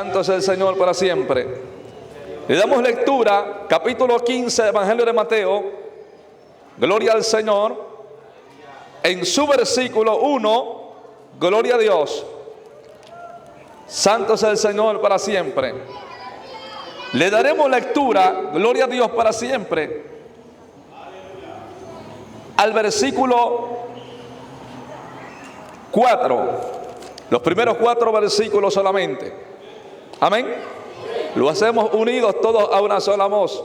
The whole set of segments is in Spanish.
Santo es el Señor para siempre. Le damos lectura, capítulo 15, Evangelio de Mateo. Gloria al Señor. En su versículo 1, gloria a Dios. Santo es el Señor para siempre. Le daremos lectura, gloria a Dios para siempre, al versículo 4. Los primeros 4 versículos solamente. Amén. Lo hacemos unidos todos a una sola voz.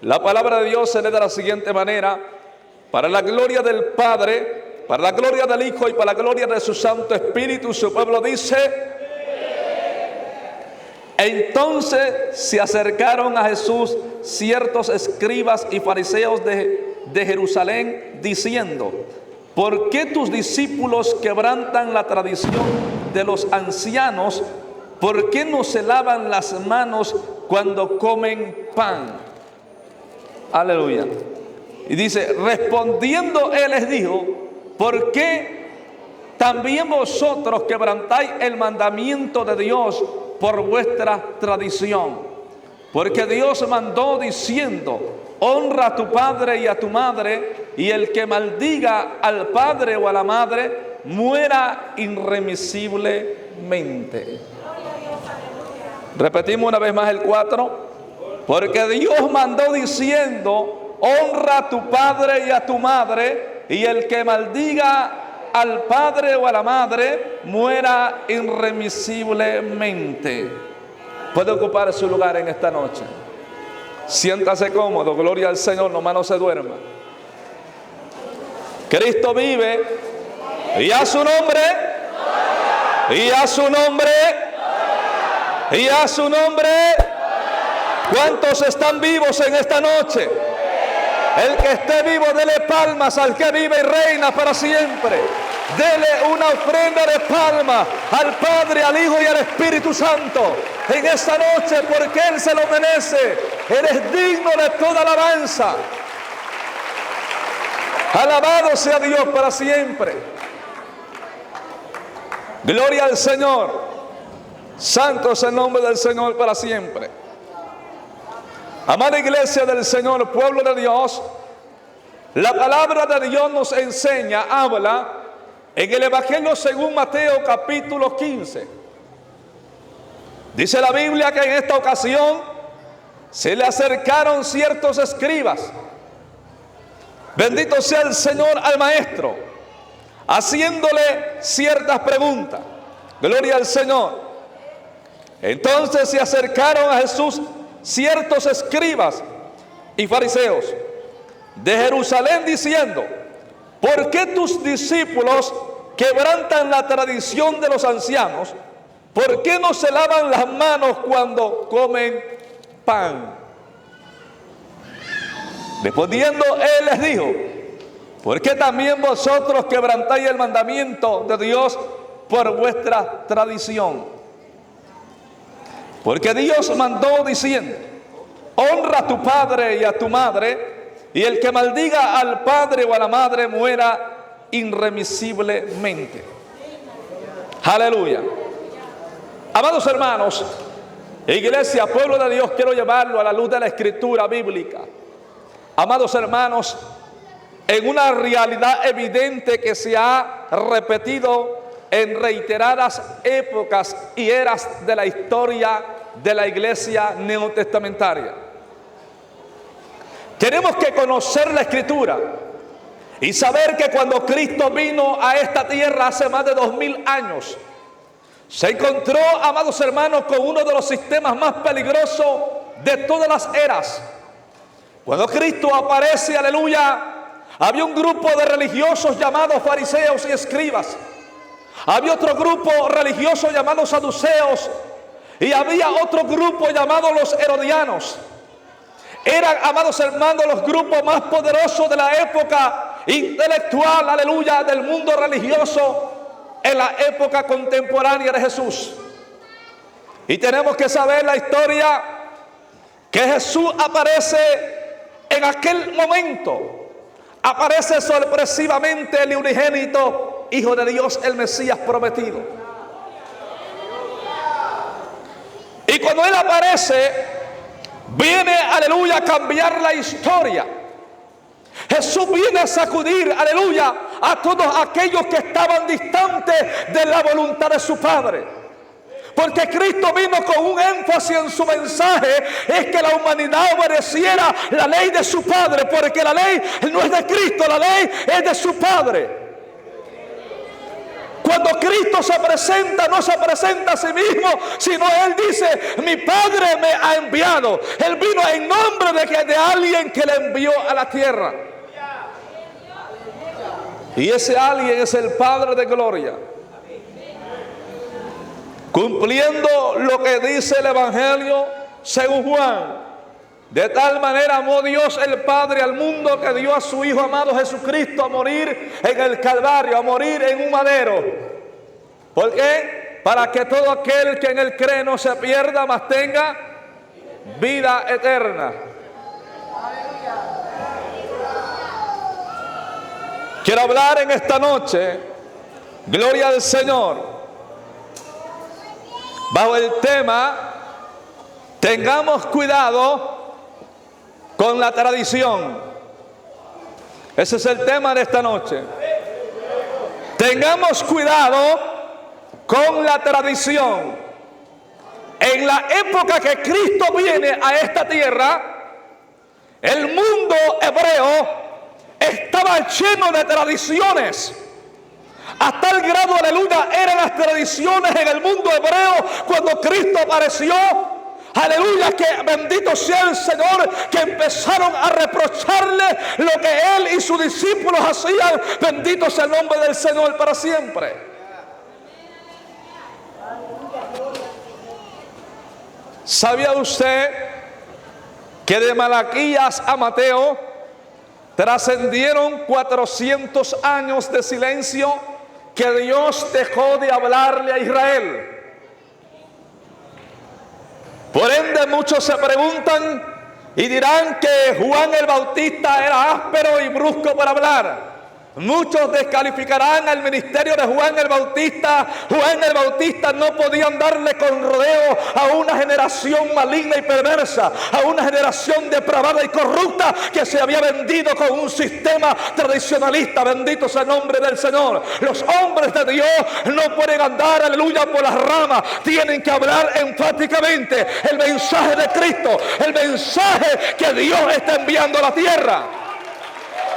La palabra de Dios se lee de la siguiente manera: para la gloria del Padre, para la gloria del Hijo y para la gloria de su Santo Espíritu. Su pueblo dice: entonces se acercaron a Jesús ciertos escribas y fariseos de Jerusalén, diciendo: ¿por qué tus discípulos quebrantan la tradición de los ancianos? ¿Por qué no se lavan las manos cuando comen pan? Aleluya. Y dice, respondiendo él les dijo: ¿por qué también vosotros quebrantáis el mandamiento de Dios por vuestra tradición? Porque Dios mandó diciendo: honra a tu padre y a tu madre, y el que maldiga al padre o a la madre muera irremisiblemente. Repetimos una vez más el 4. Porque Dios mandó diciendo: honra a tu padre y a tu madre, y el que maldiga al padre o a la madre muera irremisiblemente. Puede ocupar su lugar en esta noche. Siéntase cómodo, gloria al Señor, nomás no se duerma. Cristo vive, y a su nombre, y a su nombre, y a su nombre. ¿Cuántos están vivos en esta noche? El que esté vivo, dele palmas al que vive y reina para siempre. Dele una ofrenda de palmas al Padre, al Hijo y al Espíritu Santo en esta noche, porque Él se lo merece. Él es digno de toda alabanza. Alabado sea Dios para siempre. Gloria al Señor. Santo es el nombre del Señor para siempre. Amada iglesia del Señor, pueblo de Dios, la palabra de Dios nos enseña, habla en el Evangelio según Mateo capítulo 15. Dice la Biblia que en esta ocasión se le acercaron ciertos escribas, bendito sea el Señor, al maestro, haciéndole ciertas preguntas. Gloria al Señor. Entonces se acercaron a Jesús ciertos escribas y fariseos de Jerusalén, diciendo: ¿por qué tus discípulos quebrantan la tradición de los ancianos? ¿Por qué no se lavan las manos cuando comen pan? Respondiendo él les dijo: ¿por qué también vosotros quebrantáis el mandamiento de Dios por vuestra tradición? Porque Dios mandó diciendo: honra a tu padre y a tu madre, y el que maldiga al padre o a la madre muera irremisiblemente. Aleluya. Amados hermanos, iglesia, pueblo de Dios, quiero llevarlo a la luz de la escritura bíblica. Amados hermanos, en una realidad evidente que se ha repetido en reiteradas épocas y eras de la historia de la iglesia neotestamentaria. Tenemos que conocer la escritura y saber que cuando Cristo vino a esta tierra hace más de 2000 años, se encontró, amados hermanos, con uno de los sistemas más peligrosos de todas las eras. Cuando Cristo aparece, aleluya, había un grupo de religiosos llamados fariseos y escribas. Había otro grupo religioso llamado saduceos, y había otro grupo llamado los herodianos. Eran, amados hermanos, los grupos más poderosos de la época intelectual, aleluya, del mundo religioso en la época contemporánea de Jesús. Y tenemos que saber la historia que Jesús aparece en aquel momento. Aparece sorpresivamente el unigénito Hijo de Dios, el Mesías prometido. cuando Él aparece, viene, aleluya, a cambiar la historia. Jesús viene a sacudir, aleluya, a todos aquellos que estaban distantes de la voluntad de su Padre. Porque Cristo vino con un énfasis en su mensaje, es que la humanidad obedeciera la ley de su Padre, porque la ley no es de Cristo, la ley es de su Padre. Cuando Cristo se presenta, no se presenta a sí mismo, sino Él dice: mi Padre me ha enviado. Él vino en nombre de alguien que le envió a la tierra. Y ese alguien es el Padre de gloria, cumpliendo lo que dice el Evangelio según Juan. De tal manera amó Dios el Padre al mundo, que dio a su Hijo amado Jesucristo a morir en el Calvario, a morir en un madero. ¿Por qué? Para que todo aquel que en Él cree no se pierda, mas tenga vida eterna. Quiero hablar en esta noche, gloria al Señor, bajo el tema: tengamos cuidado con la tradición. Ese es el tema de esta noche. Tengamos cuidado con la tradición. En la época que Cristo viene a esta tierra, el mundo hebreo estaba lleno de tradiciones. A tal grado, aleluya, eran las tradiciones en el mundo hebreo cuando Cristo apareció. Aleluya, que bendito sea el Señor, que empezaron a reprocharle lo que Él y sus discípulos hacían. Bendito sea el nombre del Señor para siempre. ¿Sabía usted que de Malaquías a Mateo trascendieron 400 años de silencio que Dios dejó de hablarle a Israel? Por ende, muchos se preguntan y dirán que Juan el Bautista era áspero y brusco para hablar. Muchos descalificarán al ministerio de Juan el Bautista. Juan el Bautista no podía darle con rodeo a una generación maligna y perversa, a una generación depravada y corrupta que se había vendido con un sistema tradicionalista. Bendito sea el nombre del Señor. Los hombres de Dios no pueden andar, aleluya, por las ramas. Tienen que hablar enfáticamente el mensaje de Cristo, el mensaje que Dios está enviando a la tierra.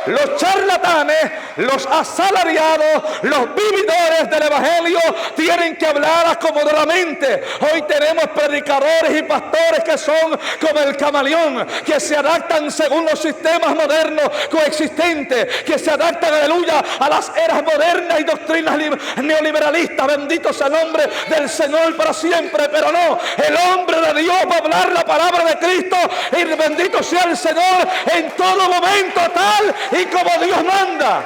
Los charlatanes, los asalariados, los vividores del Evangelio tienen que hablar acomodadamente. Hoy tenemos predicadores y pastores que son como el camaleón, que se adaptan según los sistemas modernos coexistentes, que se adaptan, aleluya, a las eras modernas y doctrinas neoliberalistas. Bendito sea el nombre del Señor para siempre. Pero no, el hombre de Dios va a hablar la palabra de Cristo, y bendito sea el Señor en todo momento, tal y como Dios manda,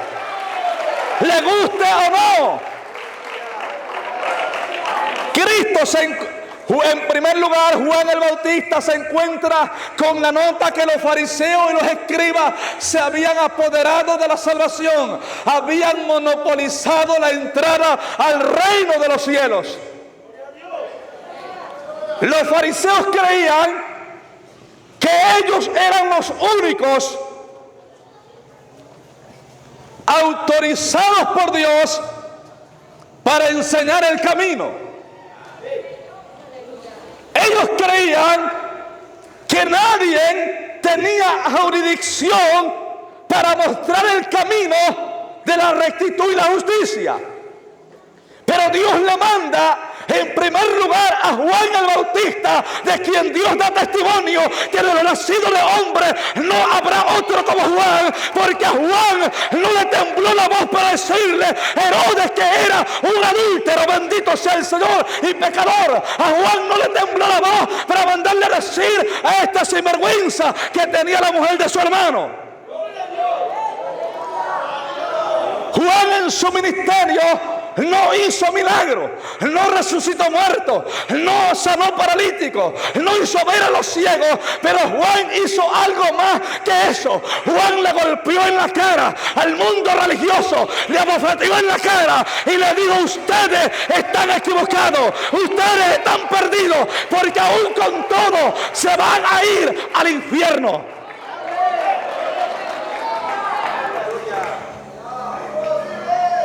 le guste o no. Cristo en primer lugar, Juan el Bautista se encuentra con la nota que los fariseos y los escribas se habían apoderado de la salvación, habían monopolizado la entrada al reino de los cielos. Los fariseos creían que ellos eran los únicos autorizados por Dios para enseñar el camino. Ellos creían que nadie tenía jurisdicción para mostrar el camino de la rectitud y la justicia. Pero Dios le manda en primer lugar a Juan el Bautista, de quien Dios da testimonio que de lo nacido de hombre no habrá otro como Juan, porque a Juan no le tembló la voz para decirle Herodes que era un adúltero, bendito sea el Señor, y pecador. A Juan no le tembló la voz para mandarle a decir a esta sinvergüenza que tenía la mujer de su hermano. Juan en su ministerio no hizo milagro, no resucitó muertos, no sanó paralíticos, no hizo ver a los ciegos, pero Juan hizo algo más que eso. Juan le golpeó en la cara al mundo religioso, le abofeteó en la cara y le dijo: ustedes están equivocados, ustedes están perdidos, porque aún con todo se van a ir al infierno.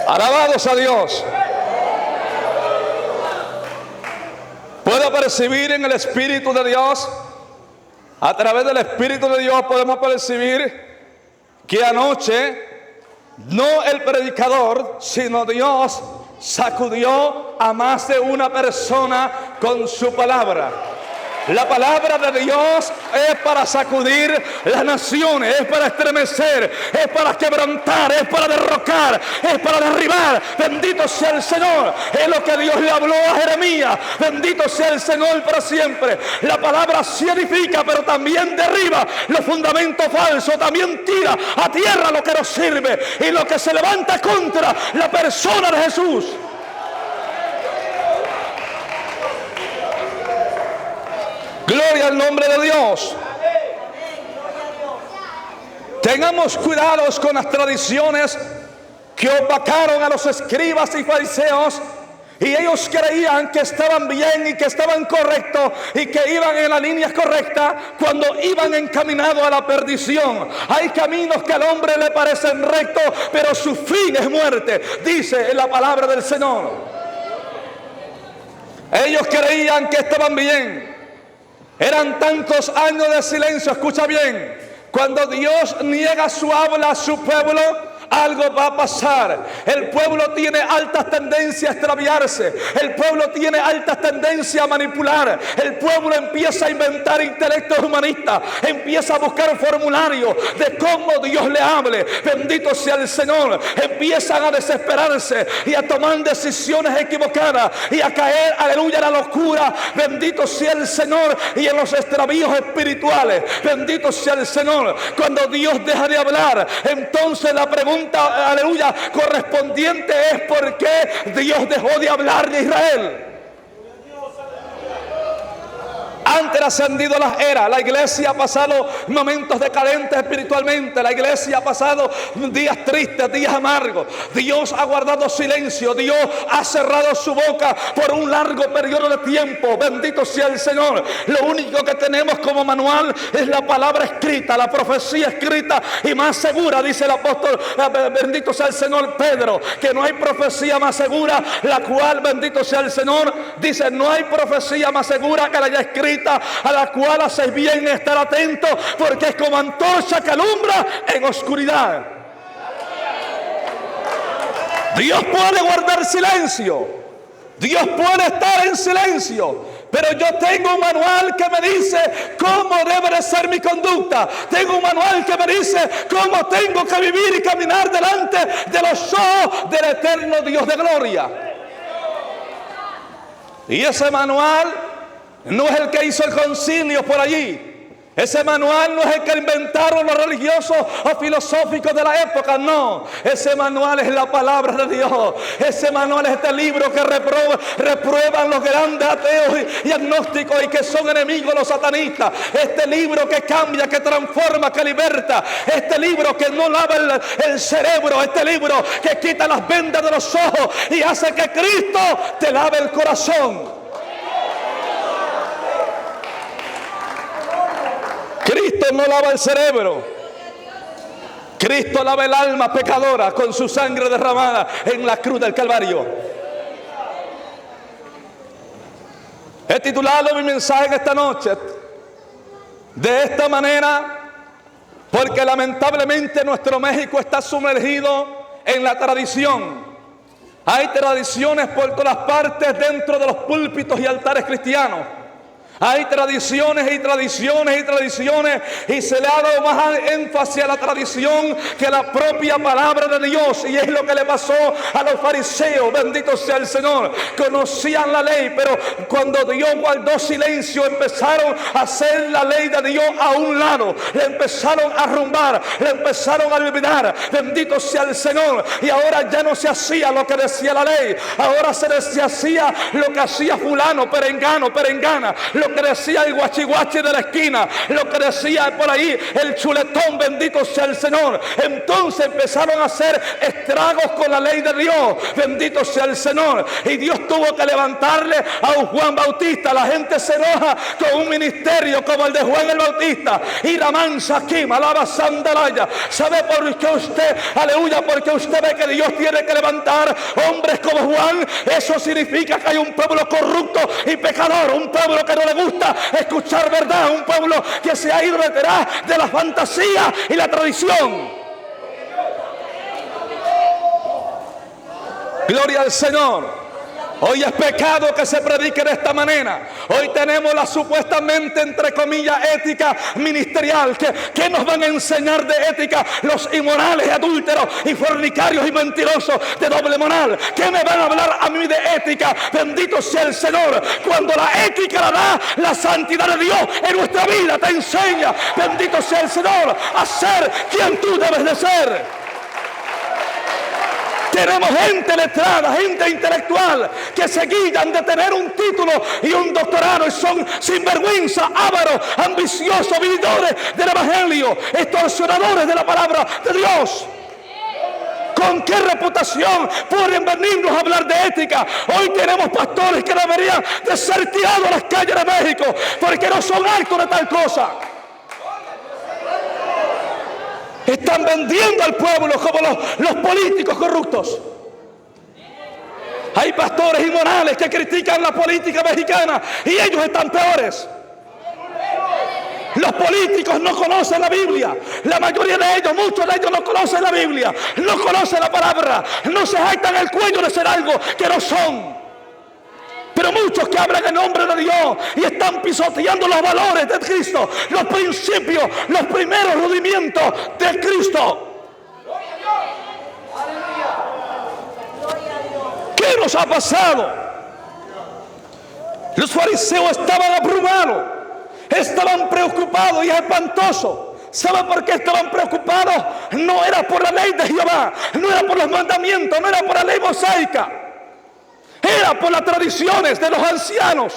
Alabados a Dios. Puedo percibir en el Espíritu de Dios, a través del Espíritu de Dios podemos percibir que anoche no el predicador, sino Dios sacudió a más de una persona con su palabra. La palabra de Dios es para sacudir las naciones, es para estremecer, es para quebrantar, es para derrocar, es para derribar. Bendito sea el Señor. Es lo que Dios le habló a Jeremías. Bendito sea el Señor para siempre. La palabra sí edifica, pero también derriba los fundamentos falsos, también tira a tierra lo que nos sirve y lo que se levanta contra la persona de Jesús. Gloria al nombre de Dios. Tengamos cuidados con las tradiciones que opacaron a los escribas y fariseos, y ellos creían que estaban bien y que estaban correctos y que iban en la línea correcta cuando iban encaminados a la perdición. Hay caminos que al hombre le parecen rectos, pero su fin es muerte, dice en la palabra del Señor. Ellos creían que estaban bien. Eran tantos años de silencio. Escucha bien: cuando Dios niega su habla a su pueblo, algo va a pasar. El pueblo tiene altas tendencias a extraviarse. El pueblo tiene altas tendencias a manipular. El pueblo empieza a inventar intelectos humanistas. Empieza a buscar formularios de cómo Dios le hable. Bendito sea el Señor. Empiezan a desesperarse y a tomar decisiones equivocadas y a caer, aleluya, en la locura. Bendito sea el Señor. Y en los extravíos espirituales. Bendito sea el Señor. Cuando Dios deja de hablar, entonces la pregunta, aleluya, correspondiente es: ¿por qué Dios dejó de hablar de Israel? Han trascendido las eras. La iglesia ha pasado momentos decadentes espiritualmente. La iglesia ha pasado días tristes, días amargos. Dios ha guardado silencio. Dios ha cerrado su boca por un largo periodo de tiempo. Bendito sea el Señor. Lo único que tenemos como manual es la palabra escrita, la profecía escrita y más segura, dice el apóstol, bendito sea el Señor, Pedro, que no hay profecía más segura, la cual, bendito sea el Señor, dice: no hay profecía más segura que la ya escrita, a la cual haces bien estar atento, porque es como antorcha que alumbra en oscuridad. Dios puede guardar silencio, Dios puede estar en silencio, pero yo tengo un manual que me dice cómo debe de ser mi conducta. Tengo un manual que me dice cómo tengo que vivir y caminar delante de los ojos del eterno Dios de gloria. Y ese manual no es el que hizo el concilio por allí. Ese manual no es el que inventaron los religiosos o filosóficos de la época, no. Ese manual es la palabra de Dios. Ese manual es este libro que reprueban los grandes ateos y agnósticos y que son enemigos los satanistas. Este libro que cambia, que transforma, que liberta. Este libro que no lava el cerebro. Este libro que quita las vendas de los ojos y hace que Cristo te lave el corazón. Cristo no lava el cerebro. Cristo lava el alma pecadora con su sangre derramada en la cruz del Calvario. He titulado mi mensaje en esta noche de esta manera, porque lamentablemente nuestro México está sumergido en la tradición. Hay tradiciones por todas partes dentro de los púlpitos y altares cristianos. Hay tradiciones y tradiciones y tradiciones, y se le ha dado más énfasis a la tradición que a la propia palabra de Dios. Y es lo que le pasó a los fariseos. Bendito sea el Señor. Conocían la ley, pero cuando Dios guardó silencio, empezaron a hacer la ley de Dios a un lado. Le empezaron a arrumbar, le empezaron a olvidar. Bendito sea el Señor. Y ahora ya no se hacía lo que decía la ley. Ahora se hacía lo que hacía fulano, perengano, perengana, lo que decía el guachihuachi de la esquina, lo que decía por ahí el chuletón. Bendito sea el Señor. Entonces empezaron a hacer estragos con la ley de Dios. Bendito sea el Señor. Y Dios tuvo que levantarle a un Juan Bautista. La gente se enoja con un ministerio como el de Juan el Bautista. Y la mansa aquí, malaba sandalaya. ¿Sabe por qué usted, aleluya? Porque usted ve que Dios tiene que levantar hombres como Juan. Eso significa que hay un pueblo corrupto y pecador, un pueblo que no le gusta escuchar verdad, un pueblo que se ha ido detrás de la fantasía y la tradición. Gloria al Señor. Hoy es pecado que se predique de esta manera. Hoy tenemos la supuestamente, entre comillas, ética ministerial. ¿Qué nos van a enseñar de ética los inmorales, adúlteros y fornicarios y mentirosos de doble moral? ¿Qué me van a hablar a mí de ética? Bendito sea el Señor. Cuando la ética la da la santidad de Dios en nuestra vida, te enseña, bendito sea el Señor, a ser quien tú debes de ser. Tenemos gente letrada, gente intelectual, que se guían de tener un título y un doctorado y son sinvergüenza, ávaros, ambiciosos, vividores del evangelio, extorsionadores de la palabra de Dios. ¿Con qué reputación pueden venirnos a hablar de ética? Hoy tenemos pastores que deberían de ser tirados a las calles de México porque no son actos de tal cosa. Están vendiendo al pueblo como los políticos corruptos. Hay pastores inmorales que critican la política mexicana y ellos están peores. Los políticos no conocen la Biblia. La mayoría de ellos, muchos de ellos no conocen la Biblia, no conocen la palabra, no se jactan el cuello de ser algo que no son. Pero muchos que hablan en nombre de Dios y están pisoteando los valores de Cristo, los principios, los primeros rudimentos de Cristo. ¿Qué nos ha pasado? Los fariseos estaban abrumados, estaban preocupados y espantosos. ¿Saben por qué estaban preocupados? No era por la ley de Jehová, no era por los mandamientos, no era por la ley mosaica. Era por las tradiciones de los ancianos.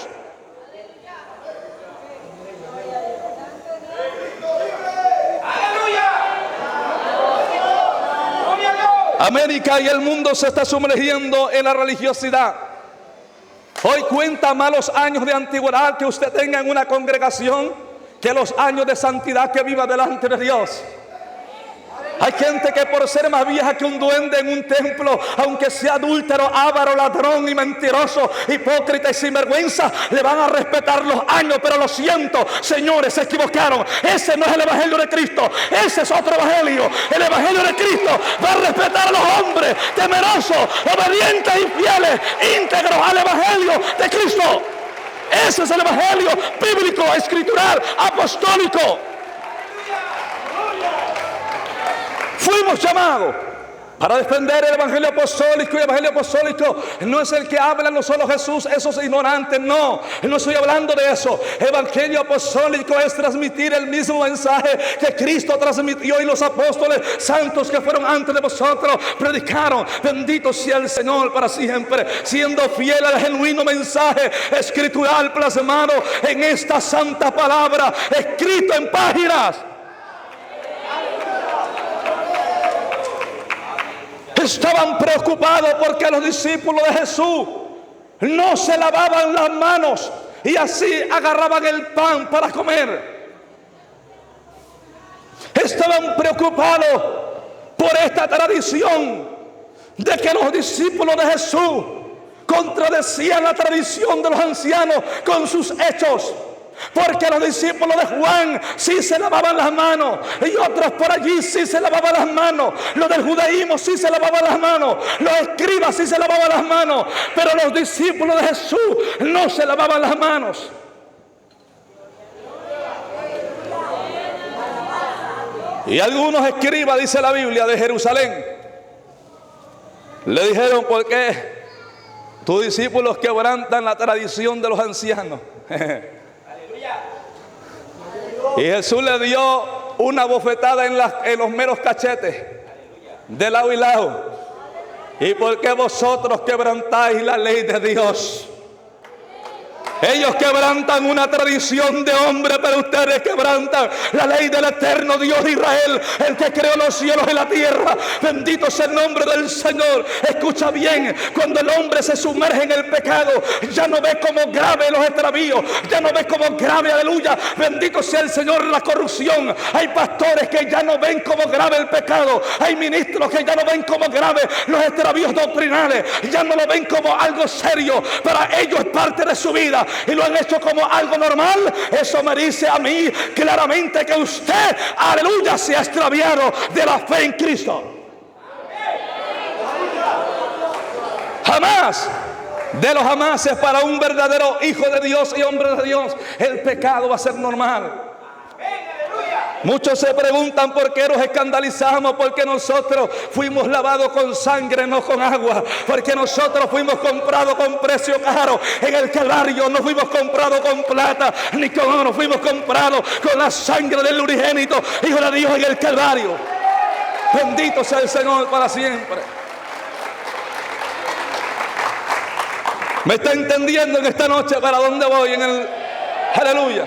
América y el mundo se está sumergiendo en la religiosidad. Hoy cuenta más los años de antigüedad que usted tenga en una congregación que los años de santidad que viva delante de Dios. Hay gente que por ser más vieja que un duende en un templo, aunque sea adúltero, avaro, ladrón y mentiroso, hipócrita y sinvergüenza, le van a respetar los años. Pero lo siento, señores, se equivocaron. Ese no es el evangelio de Cristo, ese es otro evangelio. El evangelio de Cristo va a respetar a los hombres temerosos, obedientes y fieles, íntegros al evangelio de Cristo. Ese es el evangelio bíblico, escritural, apostólico. Fuimos llamados para defender el evangelio apostólico. Y el evangelio apostólico no es el que habla no solo Jesús, esos ignorantes, no estoy hablando de eso. Evangelio apostólico es transmitir el mismo mensaje que Cristo transmitió y los apóstoles santos que fueron antes de vosotros predicaron. Bendito sea el Señor para siempre, siendo fiel al genuino mensaje escritural plasmado en esta santa palabra, escrito en páginas. Estaban preocupados porque los discípulos de Jesús no se lavaban las manos y así agarraban el pan para comer. Estaban preocupados por esta tradición de que los discípulos de Jesús contradecían la tradición de los ancianos con sus hechos. Porque los discípulos de Juan sí se lavaban las manos y otros por allí sí se lavaban las manos. Los del judaísmo sí se lavaban las manos, los escribas sí se lavaban las manos, pero los discípulos de Jesús no se lavaban las manos. Y algunos escribas, dice la Biblia, de Jerusalén, le dijeron: ¿por qué tus discípulos quebrantan la tradición de los ancianos? Y Jesús le dio una bofetada en los meros cachetes, de lado y lado. ¿Y por qué vosotros quebrantáis la ley de Dios? Ellos quebrantan una tradición de hombre, pero ustedes quebrantan la ley del eterno Dios de Israel, el que creó los cielos y la tierra. Bendito sea el nombre del Señor. Escucha bien: cuando el hombre se sumerge en el pecado, ya no ve como grave los extravíos, ya no ve como grave, aleluya, bendito sea el Señor, la corrupción. Hay pastores que ya no ven como grave el pecado, hay ministros que ya no ven como grave los extravíos doctrinales, ya no lo ven como algo serio. Para ellos es parte de su vida y lo han hecho como algo normal. Eso me dice a mí claramente que usted, aleluya, se ha extraviado de la fe en Cristo. Jamás, de los jamases, para un verdadero hijo de Dios y hombre de Dios, el pecado va a ser normal. Muchos se preguntan por qué nos escandalizamos, porque nosotros fuimos lavados con sangre, no con agua, porque nosotros fuimos comprados con precio caro en el Calvario. No fuimos comprados con plata ni con oro, fuimos comprados con la sangre del unigénito Hijo de Dios en el Calvario. Bendito sea el Señor para siempre. ¿Me está entendiendo en esta noche para dónde voy? En el aleluya.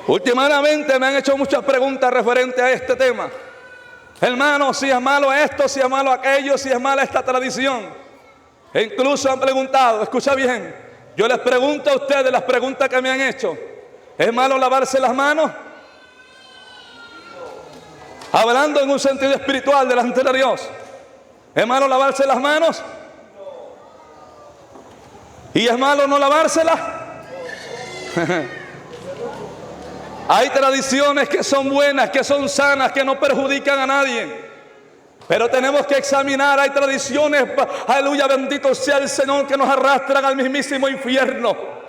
Últimamente me han hecho muchas preguntas referentes a este tema. Hermano, si es malo esto, si es malo aquello, si es mala esta tradición. E incluso han preguntado, escucha bien, yo les pregunto a ustedes las preguntas que me han hecho: ¿es malo lavarse las manos? Hablando en un sentido espiritual delante de Dios, ¿es malo lavarse las manos? ¿Y es malo no lavárselas? Hay tradiciones que son buenas, que son sanas, que no perjudican a nadie. Pero tenemos que examinar. Hay tradiciones, aleluya, bendito sea el Señor, que nos arrastran al mismísimo infierno.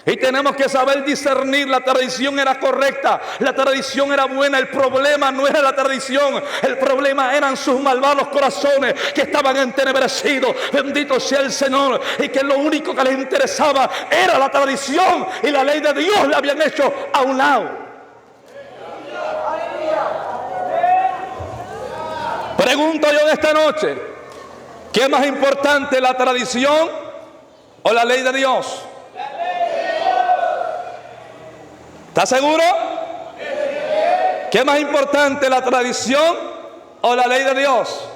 Y tenemos que saber discernir. La tradición era correcta, la tradición era buena. El problema no era la tradición, el problema eran sus malvados corazones que estaban entenebrecidos. Bendito sea el Señor. Y que lo único que les interesaba era la tradición, y la ley de Dios la habían hecho a un lado. Pregunto yo de esta noche: ¿qué es más importante, la tradición o la ley de Dios? ¿Está seguro? ¿Qué es más importante, la tradición o la ley de Dios?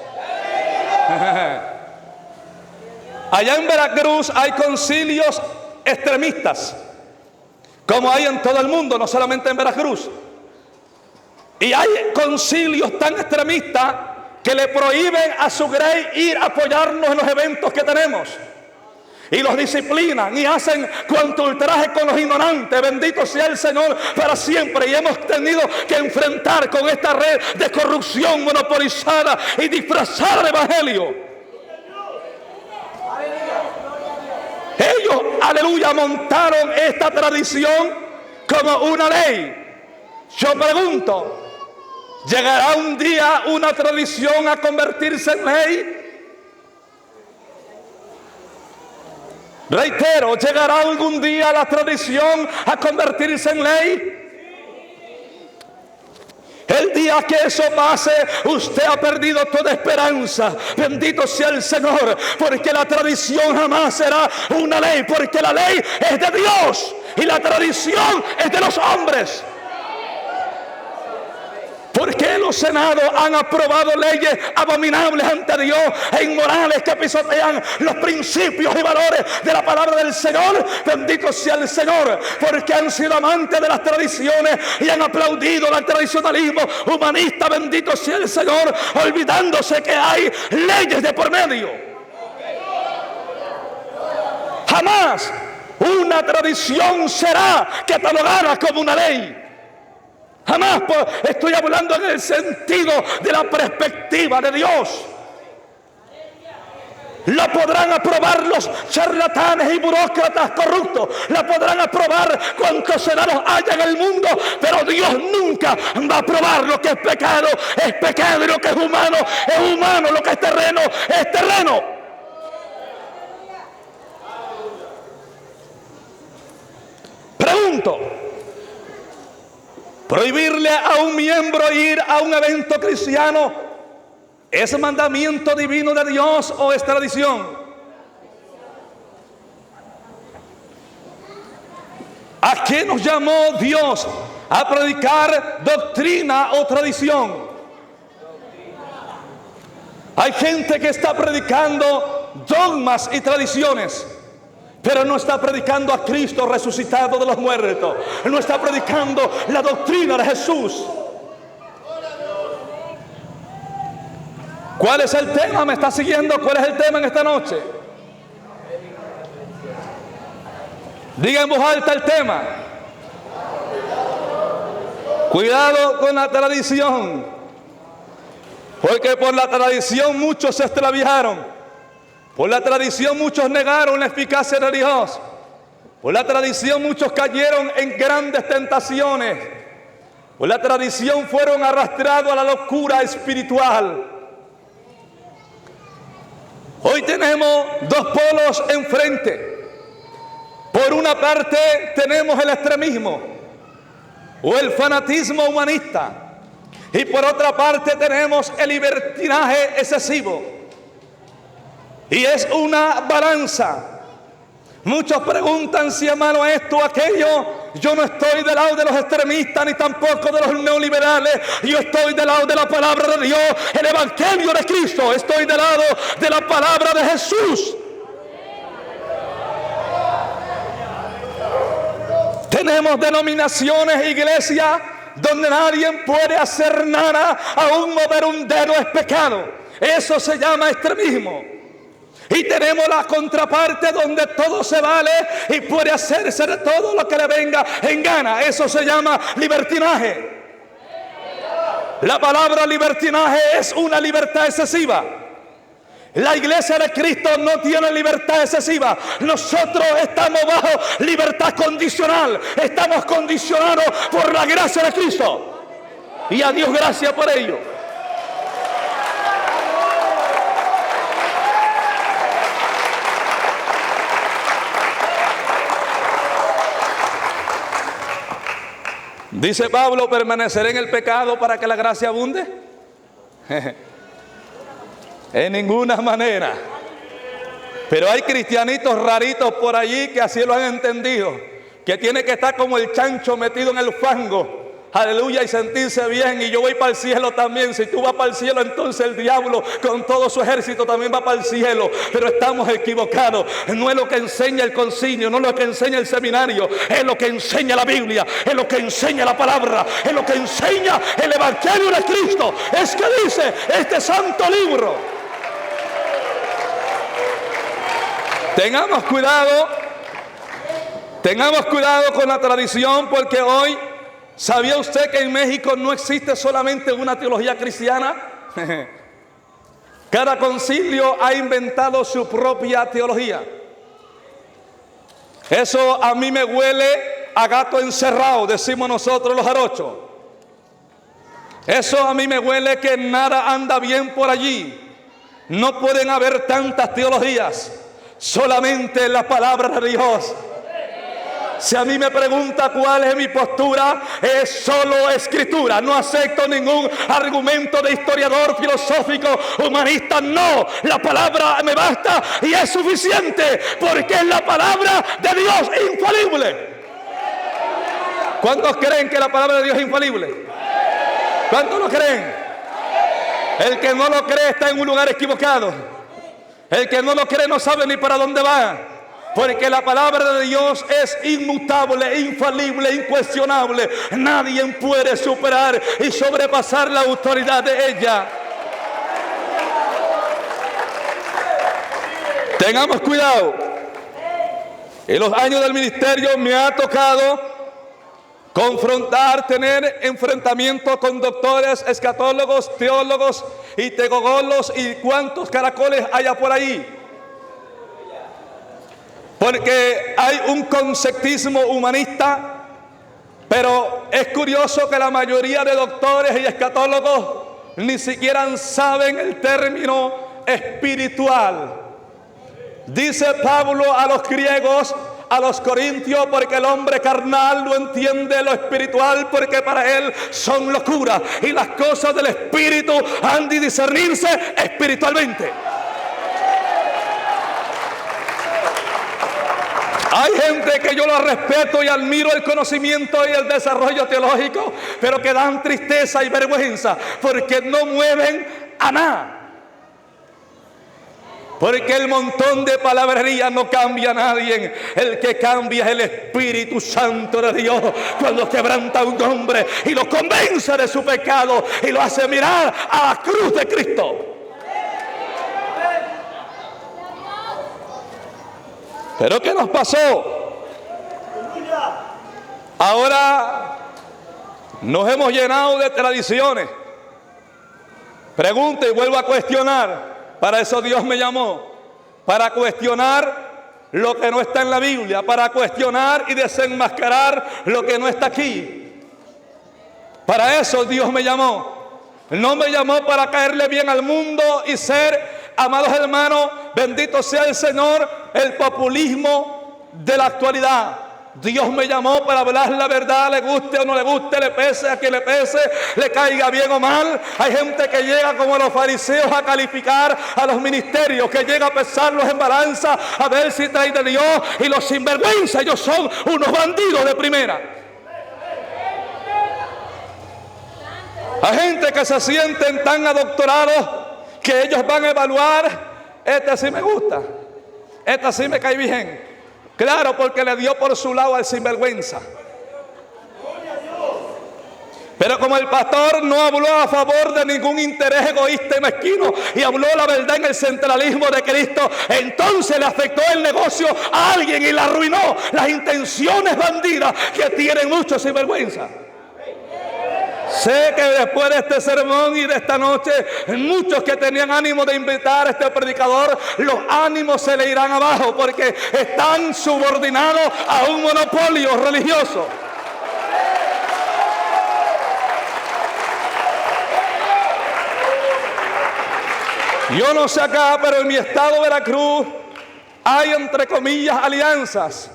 Allá en Veracruz hay concilios extremistas, como hay en todo el mundo, no solamente en Veracruz. Y hay concilios tan extremistas que le prohíben a su grey ir a apoyarnos en los eventos que tenemos. Y los disciplinan y hacen cuanto ultraje con los ignorantes. Bendito sea el Señor para siempre. Y hemos tenido que enfrentar con esta red de corrupción monopolizada y disfrazada de evangelio. Ellos, aleluya, montaron esta tradición como una ley. Yo pregunto: ¿llegará un día una tradición a convertirse en ley? Reitero, ¿llegará algún día la tradición a convertirse en ley? El día que eso pase, usted ha perdido toda esperanza. Bendito sea el Señor, porque la tradición jamás será una ley, porque la ley es de Dios y la tradición es de los hombres. ¿Por qué los senados han aprobado leyes abominables ante Dios e inmorales que pisotean los principios y valores de la palabra del Señor? Bendito sea el Señor, porque han sido amantes de las tradiciones y han aplaudido el tradicionalismo humanista. Bendito sea el Señor, olvidándose que hay leyes de por medio. Jamás una tradición será catalogada como una ley. Jamás. Estoy hablando en el sentido de la perspectiva de Dios. La podrán aprobar los charlatanes y burócratas corruptos. La podrán aprobar cuantos enanos haya en el mundo. Pero Dios nunca va a aprobar lo que es pecado y lo que es humano es humano. Lo que es terreno. Pregunto. Prohibirle a un miembro ir a un evento cristiano, ¿es mandamiento divino de Dios o es tradición? ¿A qué nos llamó Dios? ¿A predicar doctrina o tradición? Hay gente que está predicando dogmas y tradiciones, pero no está predicando a Cristo resucitado de los muertos. No está predicando la doctrina de Jesús. ¿Cuál es el tema? ¿Me está siguiendo? ¿Cuál es el tema en esta noche? Diga en voz alta el tema. Cuidado con la tradición, porque por la tradición muchos se extraviaron. Por la tradición muchos negaron la eficacia de Dios. Por la tradición muchos cayeron en grandes tentaciones. Por la tradición fueron arrastrados a la locura espiritual. Hoy tenemos dos polos enfrente. Por una parte tenemos el extremismo o el fanatismo humanista. Y por otra parte tenemos el libertinaje excesivo. Y es una balanza. Muchos preguntan si hermano esto o aquello. Yo no estoy del lado de los extremistas ni tampoco de los neoliberales. Yo estoy del lado de la palabra de Dios, el evangelio de Cristo. Estoy del lado de la palabra de Jesús. Tenemos denominaciones, iglesias, donde nadie puede hacer nada. Aún mover un dedo es pecado. Eso se llama extremismo. Y tenemos la contraparte donde todo se vale y puede hacerse de todo lo que le venga en gana. Eso se llama libertinaje. La palabra libertinaje es una libertad excesiva. La iglesia de Cristo no tiene libertad excesiva. Nosotros estamos bajo libertad condicional. Estamos condicionados por la gracia de Cristo. Y a Dios gracias por ello. Dice Pablo, ¿permaneceré en el pecado para que la gracia abunde? En ninguna manera. Pero hay cristianitos raritos por allí que así lo han entendido, que tiene que estar como el chancho metido en el fango, aleluya, y sentirse bien. Y yo voy para el cielo también. Si tú vas para el cielo, entonces el diablo con todo su ejército también va para el cielo. Pero estamos equivocados. No es lo que enseña el concilio, no es lo que enseña el seminario, es lo que enseña la Biblia, es lo que enseña la palabra, es lo que enseña el evangelio de Cristo. Es que dice este santo libro. Tengamos cuidado con la tradición, porque hoy, ¿sabía usted que en México no existe solamente una teología cristiana? Cada concilio ha inventado su propia teología. Eso a mí me huele a gato encerrado, decimos nosotros los jarochos. Eso a mí me huele que nada anda bien por allí. No pueden haber tantas teologías, solamente la palabra de Dios. Si a mí me pregunta cuál es mi postura, es solo escritura. No acepto ningún argumento de historiador, filosófico, humanista. No, la palabra me basta y es suficiente, porque es la palabra de Dios infalible. ¿Cuántos creen que la palabra de Dios es infalible? ¿Cuántos lo creen? El que no lo cree está en un lugar equivocado. El que no lo cree no sabe ni para dónde va. Porque la palabra de Dios es inmutable, infalible, incuestionable. Nadie puede superar y sobrepasar la autoridad de ella. Tengamos cuidado. En los años del ministerio me ha tocado confrontar, tener enfrentamientos con doctores, escatólogos, teólogos y tegogolos y cuantos caracoles haya por ahí. porque hay un conceptismo humanista. Pero es curioso que la mayoría de doctores y escatólogos ni siquiera saben el término espiritual. Dice Pablo a los griegos, a los corintios, porque el hombre carnal no entiende lo espiritual, porque para él son locura, y las cosas del espíritu han de discernirse espiritualmente. Hay gente que yo lo respeto y admiro el conocimiento y el desarrollo teológico, pero que dan tristeza y vergüenza porque no mueven a nada. Porque el montón de palabrería no cambia a nadie. El que cambia es el Espíritu Santo de Dios, cuando quebranta a un hombre y lo convence de su pecado y lo hace mirar a la cruz de Cristo. ¿Pero qué nos pasó? Ahora nos hemos llenado de tradiciones. Pregunto y vuelvo a cuestionar. Para eso Dios me llamó. Para cuestionar lo que no está en la Biblia. Para cuestionar y desenmascarar lo que no está aquí. Para eso Dios me llamó. No me llamó para caerle bien al mundo y ser, amados hermanos, bendito sea el Señor, el populismo de la actualidad. Dios me llamó para hablar la verdad, le guste o no le guste, le pese a quien le pese, le caiga bien o mal. Hay gente que llega como los fariseos a calificar a los ministerios, que llega a pesarlos en balanza a ver si trae de Dios, y los sinvergüenza, ellos son unos bandidos de primera. Hay gente que se sienten tan adoctorados que ellos van a evaluar: este sí me gusta, esta sí me cae bien. Claro, porque le dio por su lado al sinvergüenza. Pero como el pastor no habló a favor de ningún interés egoísta y mezquino, y habló la verdad en el centralismo de Cristo, entonces le afectó el negocio a alguien y le arruinó las intenciones bandidas que tienen muchos sinvergüenza. Sé que después de este sermón y de esta noche, muchos que tenían ánimo de invitar a este predicador, los ánimos se le irán abajo porque están subordinados a un monopolio religioso. Yo no sé acá, pero en mi estado, Veracruz, hay entre comillas alianzas.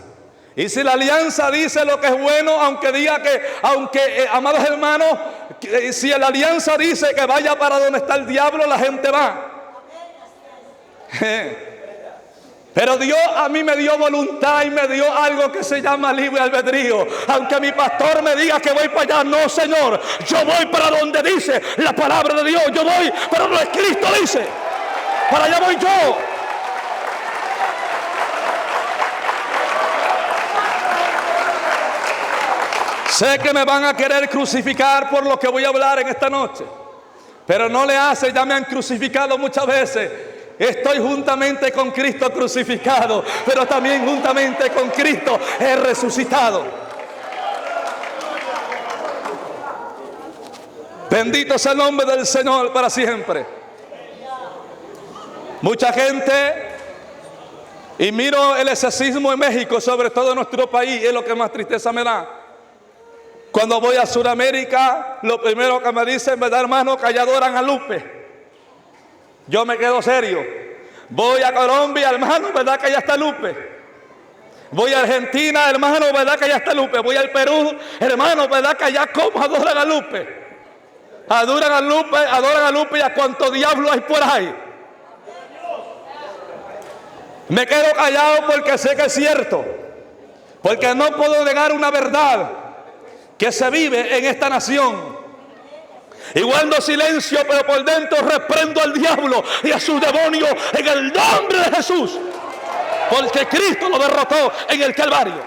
Y si la alianza dice lo que es bueno, aunque diga que, amados hermanos, si la alianza dice que vaya para donde está el diablo, la gente va. Pero Dios a mí me dio voluntad y me dio algo que se llama libre albedrío. Aunque mi pastor me diga que voy para allá, no, Señor, yo voy para donde dice la palabra de Dios. Yo voy para donde Cristo dice. Para allá voy yo. Sé que me van a querer crucificar por lo que voy a hablar en esta noche, pero no le hace, ya me han crucificado muchas veces. Estoy juntamente con Cristo crucificado, pero también juntamente con Cristo he resucitado. Bendito sea el nombre del Señor para siempre. Mucha gente, y miro el excecismo en México, sobre todo en nuestro país, es lo que más tristeza me da. Cuando voy a Sudamérica, lo primero que me dicen, ¿verdad, hermano? Que allá adoran a Lupe. Yo me quedo serio. Voy a Colombia, hermano, ¿verdad que allá está Lupe? Voy a Argentina, hermano, ¿verdad que allá está Lupe? Voy al Perú, hermano, ¿verdad que allá cómo adoran a Lupe? Adoran a Lupe y a cuánto diablo hay por ahí. Me quedo callado porque sé que es cierto. Porque no puedo negar una verdad que se vive en esta nación. Y guardo silencio, pero por dentro reprendo al diablo y a sus demonios en el nombre de Jesús, porque Cristo lo derrotó en el Calvario.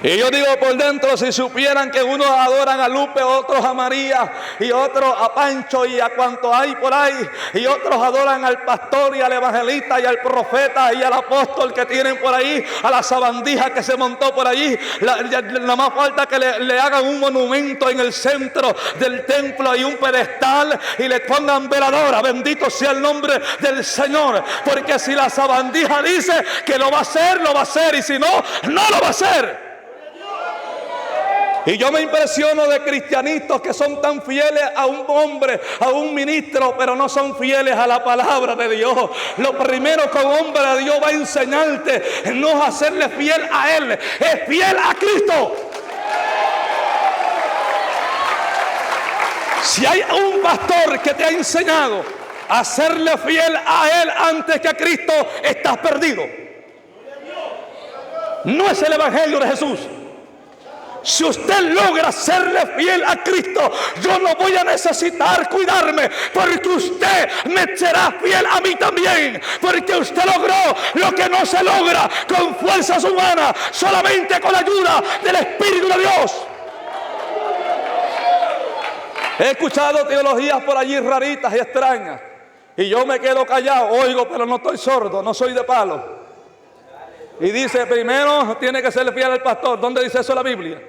Y yo digo por dentro, si supieran que unos adoran a Lupe, otros a María, y otros a Pancho y a cuanto hay por ahí, y otros adoran al pastor y al evangelista y al profeta y al apóstol que tienen por ahí, a la sabandija que se montó por allí, nada más falta que le hagan un monumento en el centro del templo y un pedestal y le pongan veladora. Bendito sea el nombre del Señor, porque si la sabandija dice que lo va a hacer, y si no, no lo va a hacer. Y yo me impresiono de cristianitos que son tan fieles a un hombre, a un ministro, pero no son fieles a la palabra de Dios. Lo primero que un hombre de Dios va a enseñarte no es hacerle fiel a Él, es fiel a Cristo. Si hay un pastor que te ha enseñado a serle fiel a Él antes que a Cristo, estás perdido. No es el evangelio de Jesús. Si usted logra serle fiel a Cristo, yo no voy a necesitar cuidarme, porque usted me será fiel a mí también, porque usted logró lo que no se logra con fuerzas humanas, solamente con la ayuda del Espíritu de Dios. He escuchado teologías por allí raritas y extrañas, y yo me quedo callado, oigo, pero no estoy sordo, no soy de palo. Y dice, primero tiene que serle fiel al pastor. ¿Dónde dice eso la Biblia?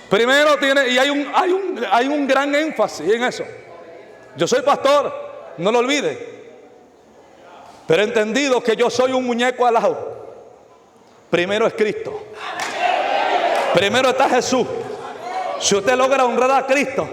Primero tiene, y hay un gran énfasis en eso. Yo soy pastor, no lo olvide. Pero he entendido que yo soy un muñeco alado. Primero es Cristo. Primero está Jesús. Si usted logra honrar a Cristo,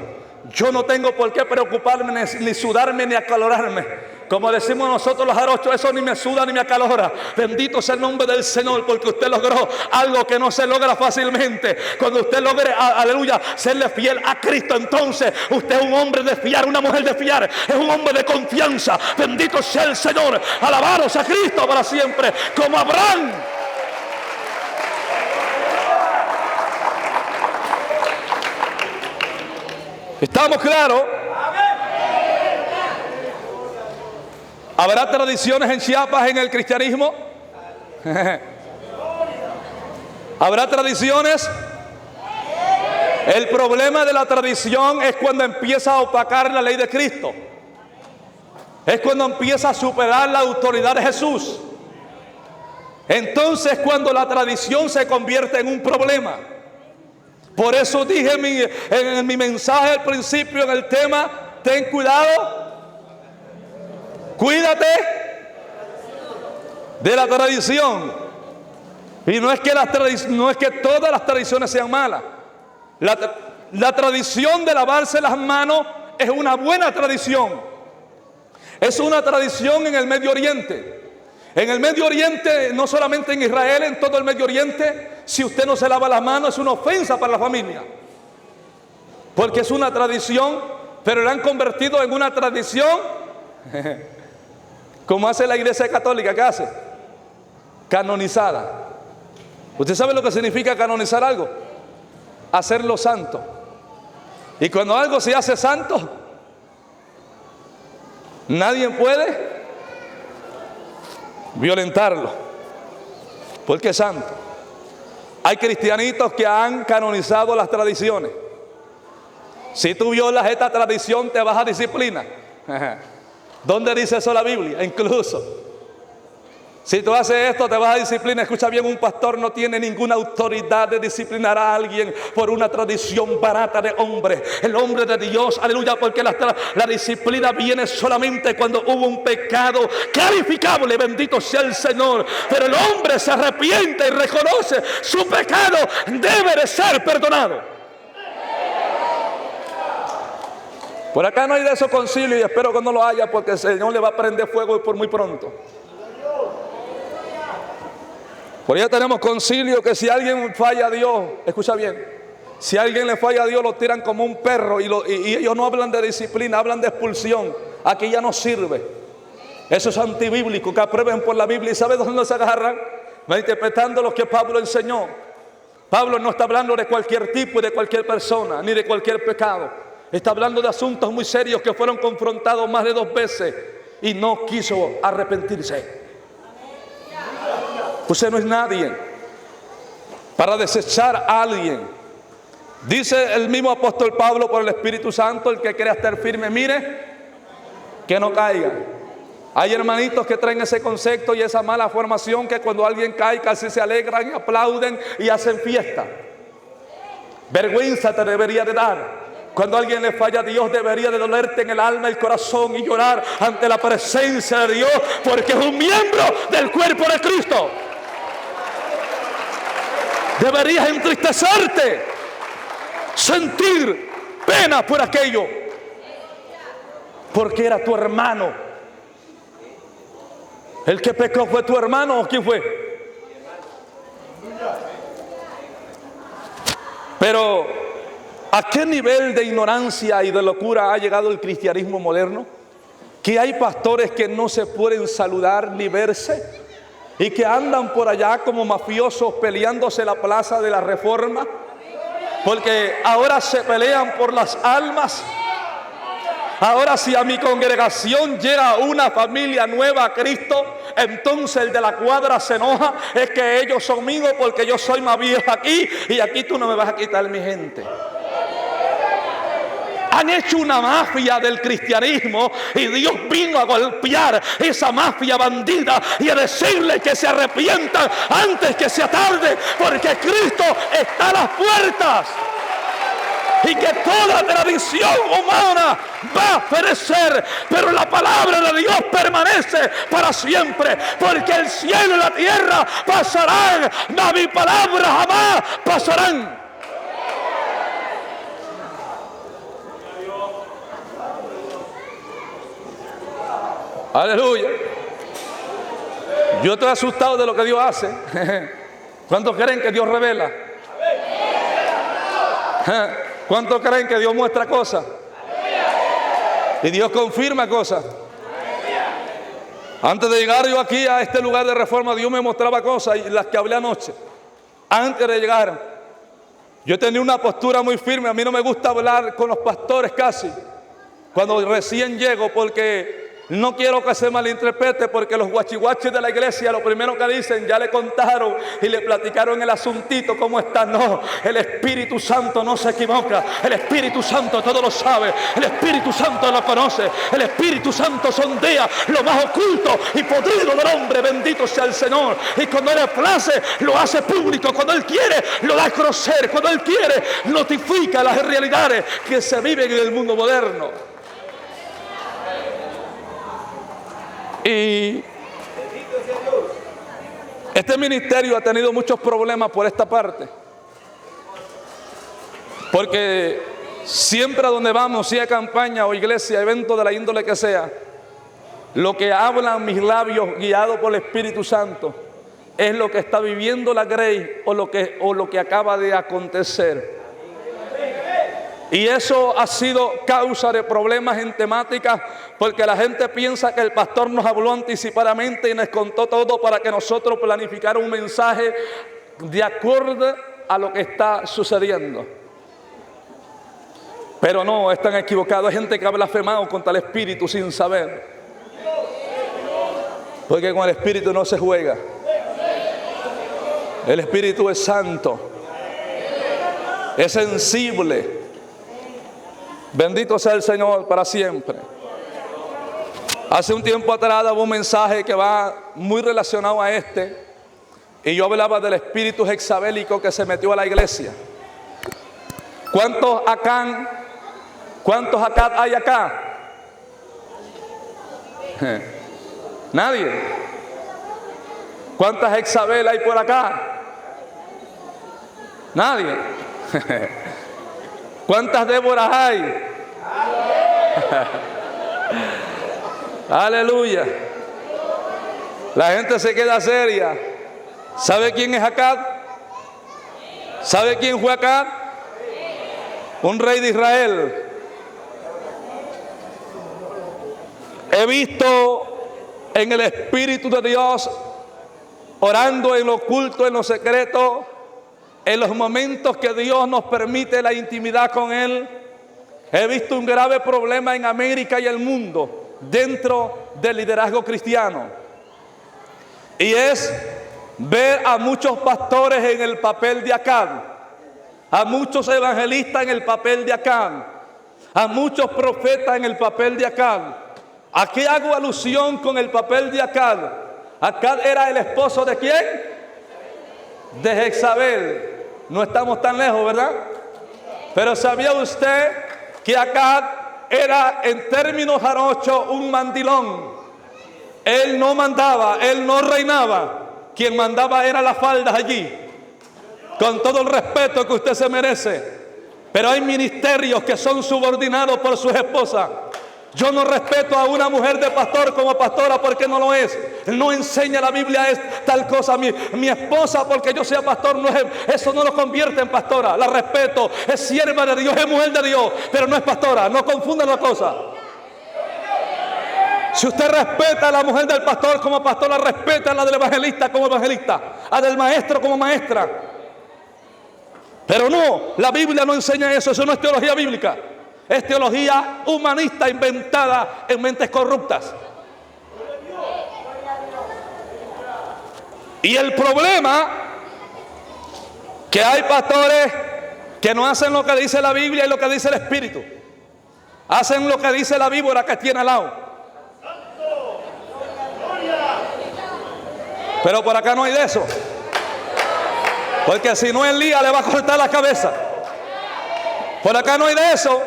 yo no tengo por qué preocuparme, ni sudarme, ni acalorarme. Como decimos nosotros los jarochos, eso ni me suda ni me acalora. Bendito sea el nombre del Señor, porque usted logró algo que no se logra fácilmente. Cuando usted logre, aleluya, serle fiel a Cristo, entonces usted es un hombre de fiar, una mujer de fiar, es un hombre de confianza. Bendito sea el Señor. Alabaros a Cristo para siempre, como Abraham. ¿Estamos claros? ¿Habrá tradiciones en Chiapas en el cristianismo? ¿Habrá tradiciones? El problema de la tradición es cuando empieza a opacar la ley de Cristo. Es cuando empieza a superar la autoridad de Jesús. Entonces cuando la tradición se convierte en un problema. Por eso dije en mi mensaje al principio en el tema, ten cuidado. Cuídate de la tradición. Y no es que todas las tradiciones sean malas. La tradición de lavarse las manos es una buena tradición. Es una tradición en el Medio Oriente. En el Medio Oriente, no solamente en Israel, en todo el Medio Oriente, si usted no se lava las manos es una ofensa para la familia. Porque es una tradición, pero la han convertido en una tradición como hace la Iglesia Católica. ¿Qué hace? Canonizada. ¿Usted sabe lo que significa canonizar algo? Hacerlo santo. Y cuando algo se hace santo, nadie puede violentarlo, porque es santo. Hay cristianitos que han canonizado las tradiciones. Si tú violas esta tradición, te vas a disciplina. ¿Dónde dice eso la Biblia? Incluso si tú haces esto, te vas a disciplina. Escucha bien, un pastor no tiene ninguna autoridad de disciplinar a alguien por una tradición barata de hombre. El hombre de Dios, aleluya, porque la disciplina viene solamente cuando hubo un pecado calificable, bendito sea el Señor. Pero el hombre se arrepiente y reconoce su pecado, debe de ser perdonado. Por acá no hay de esos concilios y espero que no lo haya, porque el Señor le va a prender fuego por muy pronto. Por allá tenemos concilio que si alguien falla a Dios, escucha bien, si alguien le falla a Dios lo tiran como un perro y ellos no hablan de disciplina, hablan de expulsión. Aquí ya no sirve. Eso es antibíblico, que aprueben por la Biblia. ¿Y sabe dónde se agarran? Interpretando lo que Pablo enseñó. Pablo no está hablando de cualquier tipo y de cualquier persona, ni de cualquier pecado. Está hablando de asuntos muy serios que fueron confrontados más de 2 veces y no quiso arrepentirse. Usted no es nadie. para desechar a alguien. Dice el mismo apóstol Pablo por el Espíritu Santo: el que quiera estar firme, mire que no caiga. Hay hermanitos que traen ese concepto y esa mala formación, que cuando alguien cae casi se alegran y aplauden y hacen fiesta. Vergüenza te debería de dar. Cuando a alguien le falla a Dios, debería de dolerte en el alma, el corazón, y llorar ante la presencia de Dios, porque es un miembro del cuerpo de Cristo. Deberías entristecerte, sentir pena por aquello, porque era tu hermano. ¿El que pecó fue tu hermano o quién fue? Pero ¿a qué nivel de ignorancia y de locura ha llegado el cristianismo moderno? Que hay pastores que no se pueden saludar ni verse, y que andan por allá como mafiosos peleándose la plaza de la Reforma, porque ahora se pelean por las almas. Ahora, si a mi congregación llega una familia nueva a Cristo, entonces el de la cuadra se enoja. Es que ellos son míos porque yo soy más viejo aquí, y aquí tú no me vas a quitar mi gente. Han hecho una mafia del cristianismo, y Dios vino a golpear esa mafia bandida y a decirle que se arrepientan antes que sea tarde, porque Cristo está a las puertas. Y que toda tradición humana va a perecer, pero la palabra de Dios permanece para siempre, porque el cielo y la tierra pasarán, mas mi palabra jamás pasarán. Aleluya. Yo estoy asustado de lo que Dios hace. ¿Cuántos creen que Dios revela? ¿Cuántos creen que Dios muestra cosas? Y Dios confirma cosas. Antes de llegar yo aquí a este lugar de Reforma, Dios me mostraba cosas, y las que hablé anoche. Antes de llegar, yo tenía una postura muy firme. A mí no me gusta hablar con los pastores casi cuando recién llego, porque no quiero que se malinterprete, porque los guachihuaches de la iglesia lo primero que dicen: ya le contaron y le platicaron el asuntito, ¿cómo está? No, el Espíritu Santo no se equivoca. El Espíritu Santo todo lo sabe. El Espíritu Santo lo conoce. El Espíritu Santo sondea lo más oculto y podrido del hombre. Bendito sea el Señor. Y cuando Él le place, lo hace público. Cuando Él quiere, lo da a conocer. Cuando Él quiere, notifica las realidades que se viven en el mundo moderno. Y este ministerio ha tenido muchos problemas por esta parte, porque siempre a donde vamos, sea campaña o iglesia, evento de la índole que sea, lo que hablan mis labios guiados por el Espíritu Santo es lo que está viviendo la Grey, o lo que acaba de acontecer. Y eso ha sido causa de problemas en temáticas, porque la gente piensa que el pastor nos habló anticipadamente y nos contó todo para que nosotros planificáramos un mensaje de acuerdo a lo que está sucediendo. Pero no, están equivocados. Hay gente que ha blasfemado contra el Espíritu sin saber, porque con el Espíritu no se juega. El Espíritu es santo, es sensible. Bendito sea el Señor para siempre. Hace un tiempo atrás daba un mensaje que va muy relacionado a este, y yo hablaba del espíritu jezabélico que se metió a la iglesia. ¿Cuántos Acab hay acá? Nadie. ¿Cuántas Jezabel hay por acá? Nadie. ¿Cuántas Déboras hay? Aleluya. La gente se queda seria. ¿Sabe quién es Acab? ¿Sabe quién fue Acab? Un rey de Israel. He visto en el Espíritu de Dios, orando en lo oculto, en lo secreto, en los momentos que Dios nos permite la intimidad con Él. He visto un grave problema en América y el mundo dentro del liderazgo cristiano, y es ver a muchos pastores en el papel de Acán, a muchos evangelistas en el papel de Acán, a muchos profetas en el papel de Acán. ¿A qué hago alusión con el papel de Acán? Acán era el esposo ¿de quién? De Jezabel. No estamos tan lejos, ¿verdad? Pero ¿sabía usted que Acán era en términos jarochos un mandilón? Él no mandaba, él no reinaba. Quien mandaba era las faldas allí. Con todo el respeto que usted se merece. Pero hay ministerios que son subordinados por sus esposas. Yo no respeto a una mujer de pastor como pastora porque no lo es. No enseña la Biblia es tal cosa. Mi esposa porque yo sea pastor no es, eso no lo convierte en pastora. La respeto, es sierva de Dios, es mujer de Dios, pero no es pastora. No confundan las cosas. Si usted respeta a la mujer del pastor como pastora, respeta a la del evangelista como evangelista, a del maestro como maestra. Pero no, la Biblia no enseña eso. Eso no es teología bíblica. Es teología humanista inventada en mentes corruptas. Y el problema que hay pastores que no hacen lo que dice la Biblia y lo que dice el Espíritu. Hacen lo que dice la víbora que tiene al lado. Pero por acá no hay de eso. Porque si no Elías le va a cortar la cabeza. Por acá no hay de eso.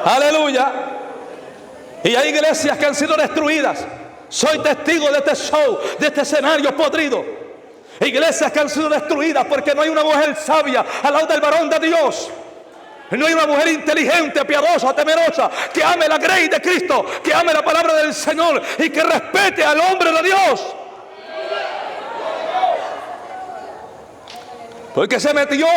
Aleluya. Y hay iglesias que han sido destruidas. Soy testigo de este show, de este escenario podrido. Iglesias que han sido destruidas porque no hay una mujer sabia al lado del varón de Dios. No hay una mujer inteligente, piadosa, temerosa, que ame la grey de Cristo, que ame la palabra del Señor y que respete al hombre de Dios. Porque se metió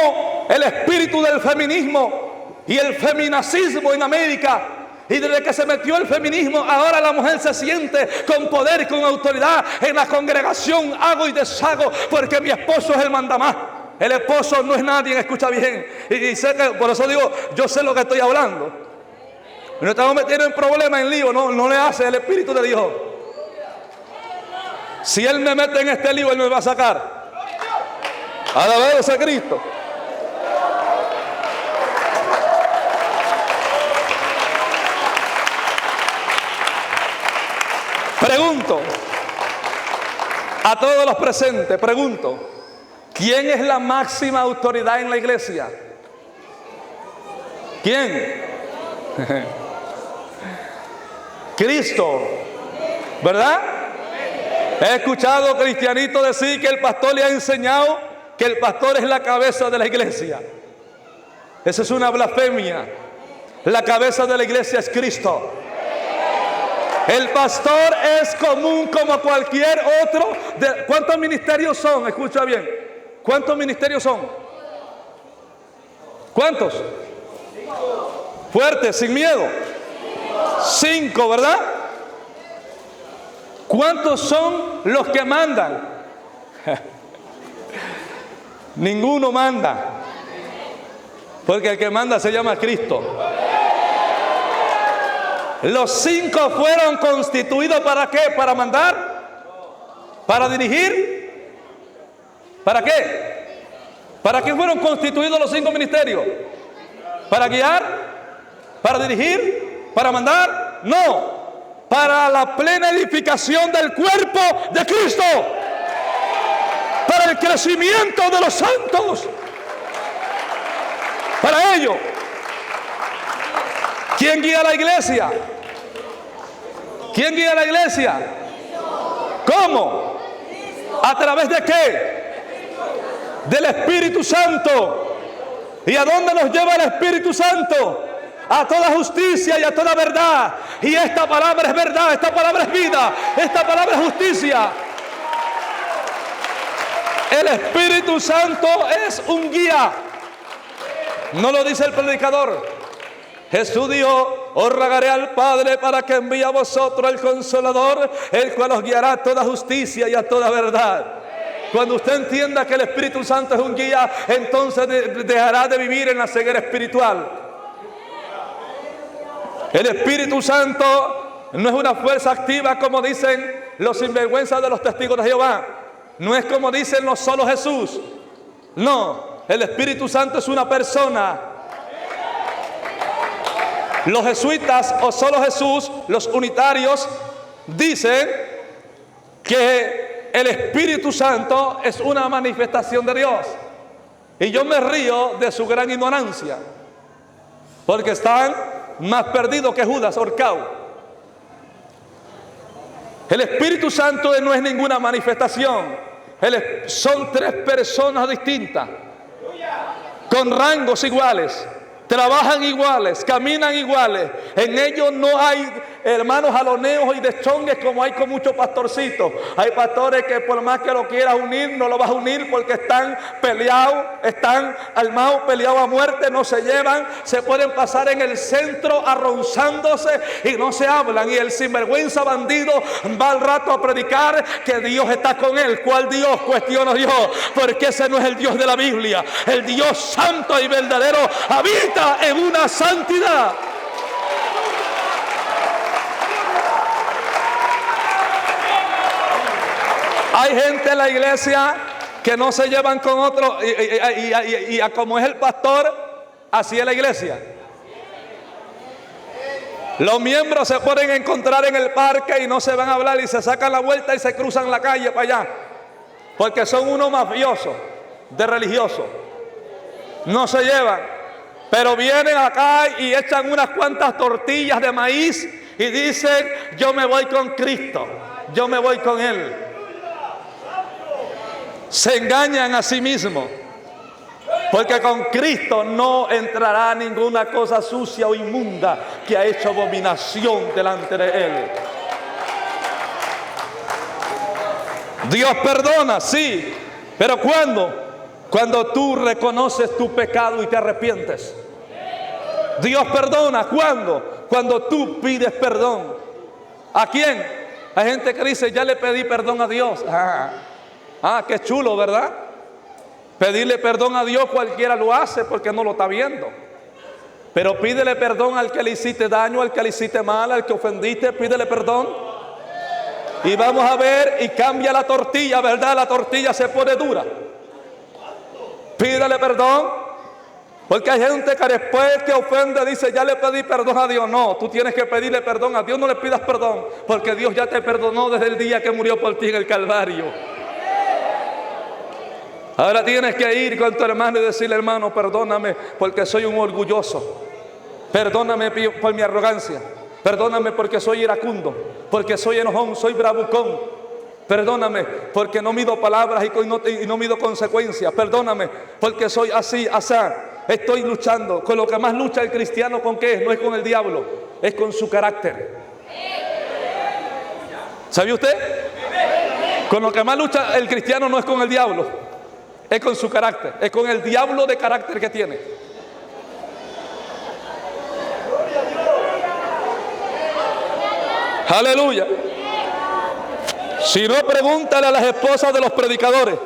el espíritu del feminismo y el feminacismo en América. Y desde que se metió el feminismo, ahora la mujer se siente con poder y con autoridad en la congregación. Hago y deshago porque mi esposo es el mandamás. El esposo no es nadie, escucha bien. Y sé que, por eso digo, yo sé lo que estoy hablando. No estamos metiendo en problemas, en lío, no le hace el Espíritu de Dios. Si Él me mete en este lío, Él me va a sacar. Alabado sea Cristo. Pregunto a todos los presentes, pregunto, ¿quién es la máxima autoridad en la iglesia? ¿Quién? Cristo, ¿verdad? He escuchado cristianitos decir que el pastor le ha enseñado que el pastor es la cabeza de la iglesia. Eso es una blasfemia. La cabeza de la iglesia es Cristo. El pastor es común como cualquier otro. ¿Cuántos ministerios son? Escucha bien. ¿Cuántos ministerios son? ¿Cuántos? Fuerte, sin miedo. 5, ¿verdad? ¿Cuántos son los que mandan? Ninguno manda. Porque el que manda se llama Cristo. Los 5 fueron constituidos ¿para qué? ¿Para mandar? ¿Para dirigir? ¿Para qué? ¿Para qué fueron constituidos los 5 ministerios? ¿Para guiar? ¿Para dirigir? ¿Para mandar? No. Para la plena edificación del cuerpo de Cristo. Para el crecimiento de los santos. Para ello. ¿Quién guía la iglesia? ¿Quién guía la iglesia? ¿Cómo? ¿A través de qué? Del Espíritu Santo. ¿Y a dónde nos lleva el Espíritu Santo? A toda justicia y a toda verdad. Y esta palabra es verdad, esta palabra es vida, esta palabra es justicia. El Espíritu Santo es un guía. No lo dice el predicador. Jesús dijo, os rogaré al Padre para que envíe a vosotros el Consolador, el cual os guiará a toda justicia y a toda verdad. Cuando usted entienda que el Espíritu Santo es un guía, entonces dejará de vivir en la ceguera espiritual. El Espíritu Santo no es una fuerza activa como dicen los sinvergüenzas de los testigos de Jehová. no es como dicen los solo Jesús. No, el Espíritu Santo es una persona. Los jesuitas o solo Jesús, los unitarios, dicen que el Espíritu Santo es una manifestación de Dios. Y yo me río de su gran ignorancia, porque están más perdidos que Judas ahorcado. El Espíritu Santo no es ninguna manifestación. Son tres personas distintas, con rangos iguales, trabajan iguales, caminan iguales. En ellos no hay, hermanos, jaloneos y deschongues como hay con muchos pastorcitos. Hay pastores que por más que lo quieras unir, no lo vas a unir porque están peleados, están armados, peleados a muerte, no se llevan, se pueden pasar en el centro arronzándose y no se hablan. Y el sinvergüenza bandido va al rato a predicar que Dios está con él. ¿Cuál Dios? Cuestiono Dios, porque ese no es el Dios de la Biblia. El Dios santo y verdadero habita en una santidad. Hay gente en la iglesia que no se llevan con otro y como es el pastor, así es la iglesia. Los miembros se pueden encontrar en el parque y no se van a hablar y se sacan la vuelta y se cruzan la calle para allá, porque son unos mafiosos de religiosos. No se llevan. Pero vienen acá y echan unas cuantas tortillas de maíz y dicen: yo me voy con Cristo, yo me voy con Él. Se engañan a sí mismos, porque con Cristo no entrará ninguna cosa sucia o inmunda que ha hecho abominación delante de Él. Dios perdona, sí, pero ¿cuándo? Cuando tú reconoces tu pecado y te arrepientes. Dios perdona, ¿cuándo? Cuando tú pides perdón. ¿A quién? Hay gente que dice: ya le pedí perdón a Dios. Qué chulo, ¿verdad? Pedirle perdón a Dios cualquiera lo hace porque no lo está viendo. Pero pídele perdón al que le hiciste daño, al que le hiciste mal, al que ofendiste, pídele perdón. Y vamos a ver, y cambia la tortilla, ¿verdad? La tortilla se pone dura. Pídele perdón. Porque hay gente que después que ofende dice: ya le pedí perdón a Dios. No, tú tienes que pedirle perdón a Dios. No le pidas perdón, porque Dios ya te perdonó desde el día que murió por ti en el Calvario. Ahora tienes que ir con tu hermano y decirle: hermano, perdóname porque soy un orgulloso. Perdóname por mi arrogancia. Perdóname porque soy iracundo, porque soy enojón, soy bravucón. Perdóname porque no mido palabras y no mido consecuencias. Perdóname porque soy así, asá. Estoy luchando. Con lo que más lucha el cristiano, ¿con qué es? No es con el diablo, es con su carácter. ¿Sabía usted? Con lo que más lucha el cristiano no es con el diablo, es con su carácter, es con el diablo de carácter que tiene. Aleluya. Si no, pregúntale a las esposas de los predicadores.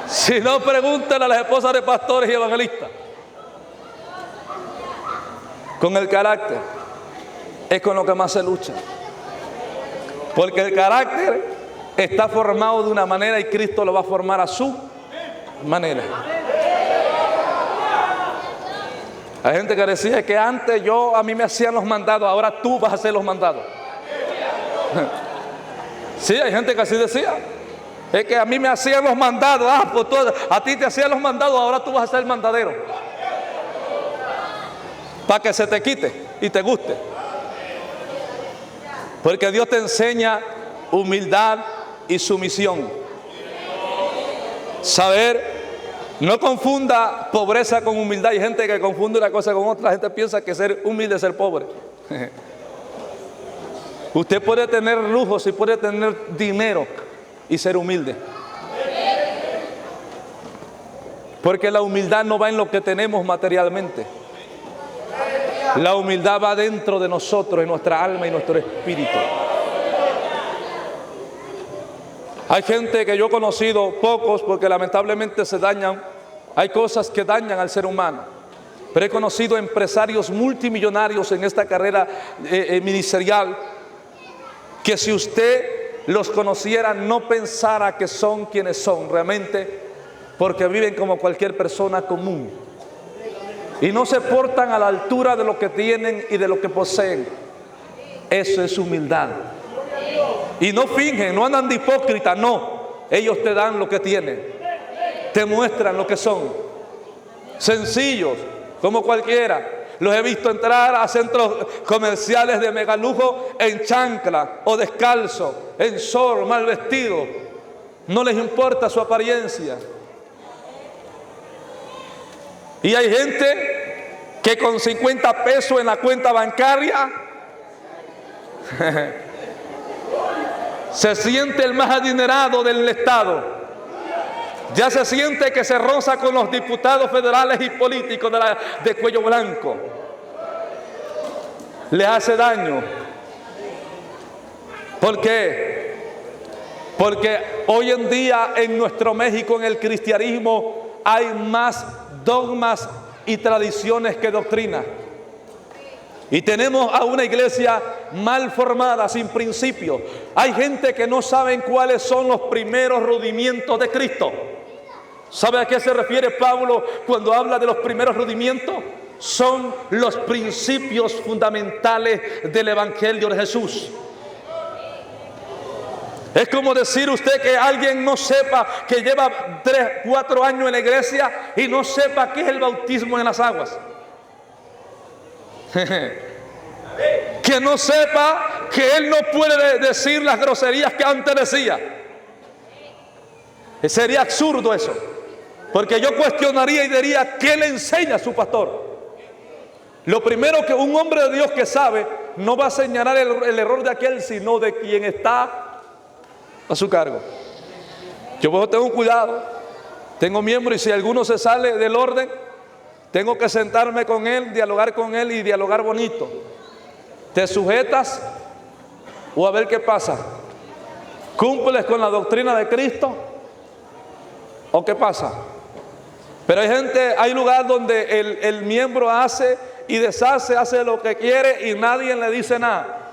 Si no, pregúntale a las esposas de pastores y evangelistas. Con el carácter es con lo que más se lucha. Porque el carácter está formado de una manera y Cristo lo va a formar a su manera. Hay gente que decía que antes a mí me hacían los mandados, ahora tú vas a hacer los mandados. Sí, hay gente que así decía. Es que a mí me hacían los mandados, pues a ti te hacían los mandados, ahora tú vas a ser el mandadero. Para que se te quite y te guste. Porque Dios te enseña humildad y sumisión. Saber, no confunda pobreza con humildad. Hay gente que confunde una cosa con otra. La gente piensa que ser humilde es ser pobre. Usted puede tener lujos y puede tener dinero y ser humilde. Porque la humildad no va en lo que tenemos materialmente. La humildad va dentro de nosotros, en nuestra alma y nuestro espíritu. Hay gente que yo he conocido, pocos, porque lamentablemente se dañan. Hay cosas que dañan al ser humano. Pero he conocido empresarios multimillonarios en esta carrera ministerial, que si usted los conociera no pensara que son quienes son realmente, porque viven como cualquier persona común y no se portan a la altura de lo que tienen y de lo que poseen. Eso es humildad. Y no fingen, no andan de hipócrita, no. Ellos te dan lo que tienen, te muestran lo que son, sencillos como cualquiera. Los he visto entrar a centros comerciales de megalujo en chancla o descalzo, en short, mal vestido. No les importa su apariencia. Y hay gente que con 50 pesos en la cuenta bancaria se siente el más adinerado del estado. Ya se siente que se roza con los diputados federales y políticos de cuello blanco. Les hace daño. ¿Por qué? Porque hoy en día en nuestro México, en el cristianismo, hay más dogmas y tradiciones que doctrina. Y tenemos a una iglesia mal formada, sin principios. Hay gente que no saben cuáles son los primeros rudimientos de Cristo. ¿Sabe a qué se refiere Pablo cuando habla de los primeros rudimientos? Son los principios fundamentales del Evangelio de Jesús. Es como decir usted que alguien no sepa, que lleva 3, 4 años en la iglesia y no sepa qué es el bautismo en las aguas. Que no sepa que él no puede decir las groserías que antes decía. Sería absurdo eso, porque yo cuestionaría y diría: ¿qué le enseña a su pastor? Lo primero que un hombre de Dios que sabe no va a señalar el error de aquel, sino de quien está a su cargo. Yo pues tengo cuidado, tengo miembros, y si alguno se sale del orden, tengo que sentarme con él, dialogar con él y dialogar bonito. ¿Te sujetas o a ver qué pasa? ¿Cumples con la doctrina de Cristo o qué pasa? Pero hay gente, hay lugar donde el miembro hace y deshace, hace lo que quiere y nadie le dice nada.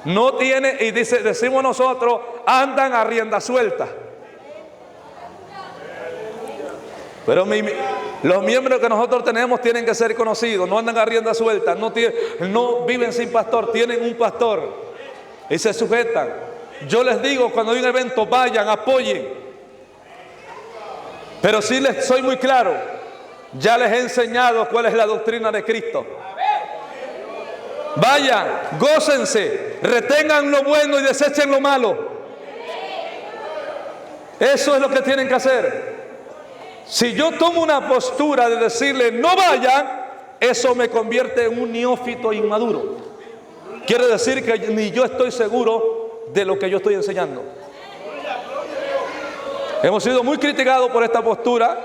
No tiene, y decimos nosotros, andan a rienda suelta. Pero los miembros que nosotros tenemos tienen que ser conocidos, no andan a rienda suelta, no viven sin pastor, tienen un pastor y se sujetan. Yo les digo, cuando hay un evento, vayan, apoyen. Pero sí les soy muy claro, ya les he enseñado cuál es la doctrina de Cristo. Vayan, gócense, retengan lo bueno y desechen lo malo. Eso es lo que tienen que hacer. Si yo tomo una postura de decirle no vayan, eso me convierte en un neófito inmaduro. Quiere decir que ni yo estoy seguro de lo que yo estoy enseñando. Hemos sido muy criticados por esta postura,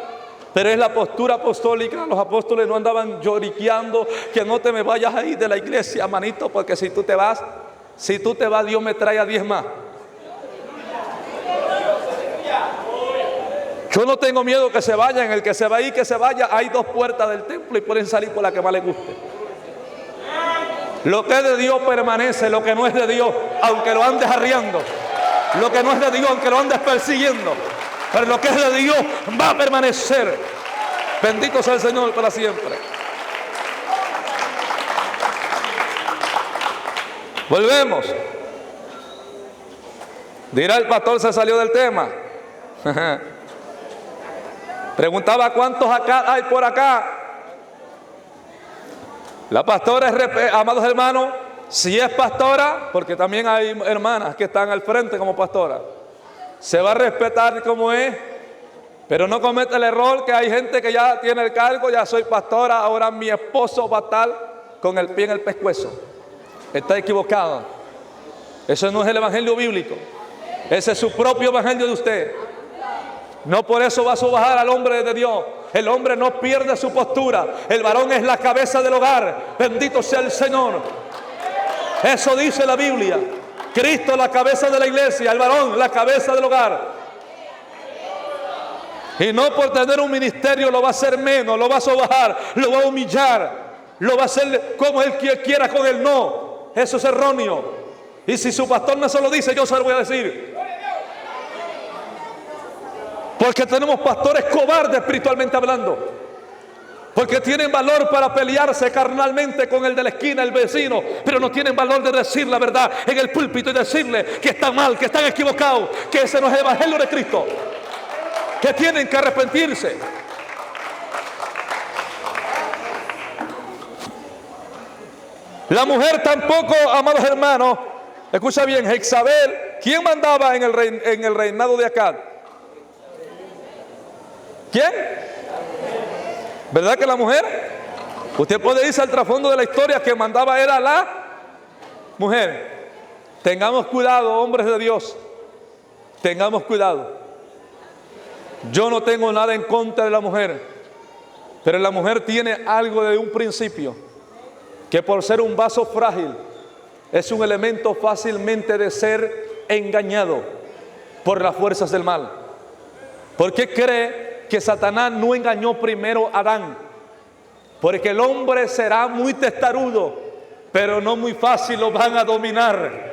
pero es la postura apostólica. Los apóstoles no andaban lloriqueando que no te me vayas ahí de la iglesia, manito, porque si tú te vas, Dios me trae a 10 más. Yo no tengo miedo que se vayan. El que se va ahí, que se vaya. Hay 2 puertas del templo y pueden salir por la que más les guste. Lo que es de Dios permanece, lo que no es de Dios, aunque lo andes arriando. Lo que no es de Dios, aunque lo andes persiguiendo. Pero lo que es de Dios va a permanecer. Bendito sea el Señor para siempre. Volvemos. Dirá el pastor, se salió del tema. Preguntaba cuántos acá hay por acá. La pastora es, amados hermanos, si es pastora, porque también hay hermanas que están al frente como pastora, se va a respetar como es, pero no cometa el error que hay gente que ya tiene el cargo, ya soy pastora, ahora mi esposo va a estar con el pie en el pescuezo. Está equivocado. Eso no es el evangelio bíblico. Ese es su propio evangelio de usted. No por eso va a sobajar al hombre de Dios. El hombre no pierde su postura. El varón es la cabeza del hogar. Bendito sea el Señor. Eso dice la Biblia. Cristo la cabeza de la iglesia, el varón la cabeza del hogar. Y no por tener un ministerio lo va a hacer menos, lo va a sobajar, lo va a humillar, lo va a hacer como él quiera con él. No, eso es erróneo. Y si su pastor no se lo dice, yo se lo voy a decir. Porque tenemos pastores cobardes espiritualmente hablando. Porque tienen valor para pelearse carnalmente con el de la esquina, el vecino, pero no tienen valor de decir la verdad en el púlpito y decirle que están mal, que están equivocados, que ese no es el evangelio de Cristo, que tienen que arrepentirse. La mujer tampoco, amados hermanos, escucha bien, Jezabel, ¿quién mandaba en el reinado de Acab? ¿Quién? ¿Verdad que la mujer? Usted puede irse al trasfondo de la historia, que mandaba era la mujer. Tengamos cuidado, hombres de Dios. Tengamos cuidado. Yo no tengo nada en contra de la mujer, pero la mujer tiene algo de un principio, que por ser un vaso frágil, es un elemento fácilmente de ser engañado por las fuerzas del mal. ¿Por qué cree que Satanás no engañó primero a Adán? Porque el hombre será muy testarudo, pero no muy fácil lo van a dominar.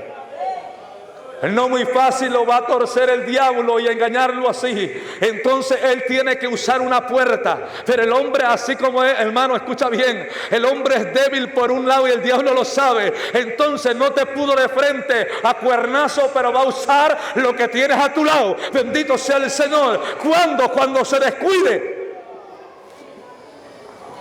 No muy fácil lo va a torcer el diablo y engañarlo así. Entonces él tiene que usar una puerta. Pero el hombre, así como es, hermano, escucha bien, el hombre es débil por un lado y el diablo lo sabe. Entonces no te pudo de frente a cuernazo, pero va a usar lo que tienes a tu lado. Bendito sea el Señor. ¿Cuándo? Cuando se descuide.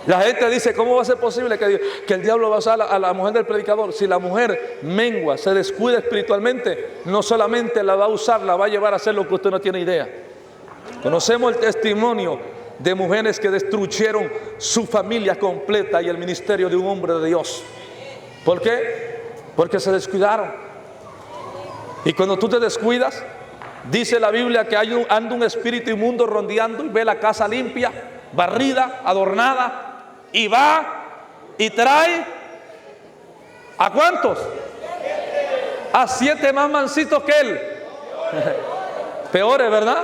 La gente dice, ¿cómo va a ser posible que el diablo va a usar a la mujer del predicador? Si la mujer mengua, se descuida espiritualmente, no solamente la va a usar, la va a llevar a hacer lo que usted no tiene idea. Conocemos el testimonio de mujeres que destruyeron su familia completa y el ministerio de un hombre de Dios. ¿Por qué? Porque se descuidaron. Y cuando tú te descuidas, dice la Biblia que anda un espíritu inmundo rondeando y ve la casa limpia, barrida, adornada, y va y trae ¿a cuántos? A 7 más mancitos que él. Peores, ¿verdad?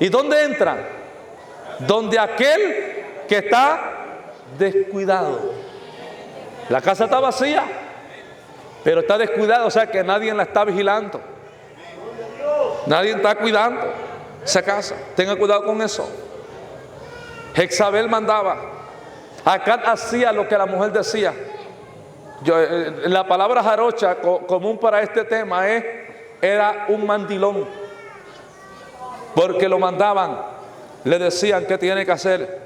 ¿Y dónde entran? Donde aquel que está descuidado. La casa está vacía, pero está descuidado, o sea que nadie la está vigilando. Nadie está cuidando esa casa. Tenga cuidado con eso. Jezabel mandaba. Acab hacía lo que la mujer decía. La palabra jarocha común para este tema era un mandilón, porque lo mandaban, le decían qué tiene que hacer.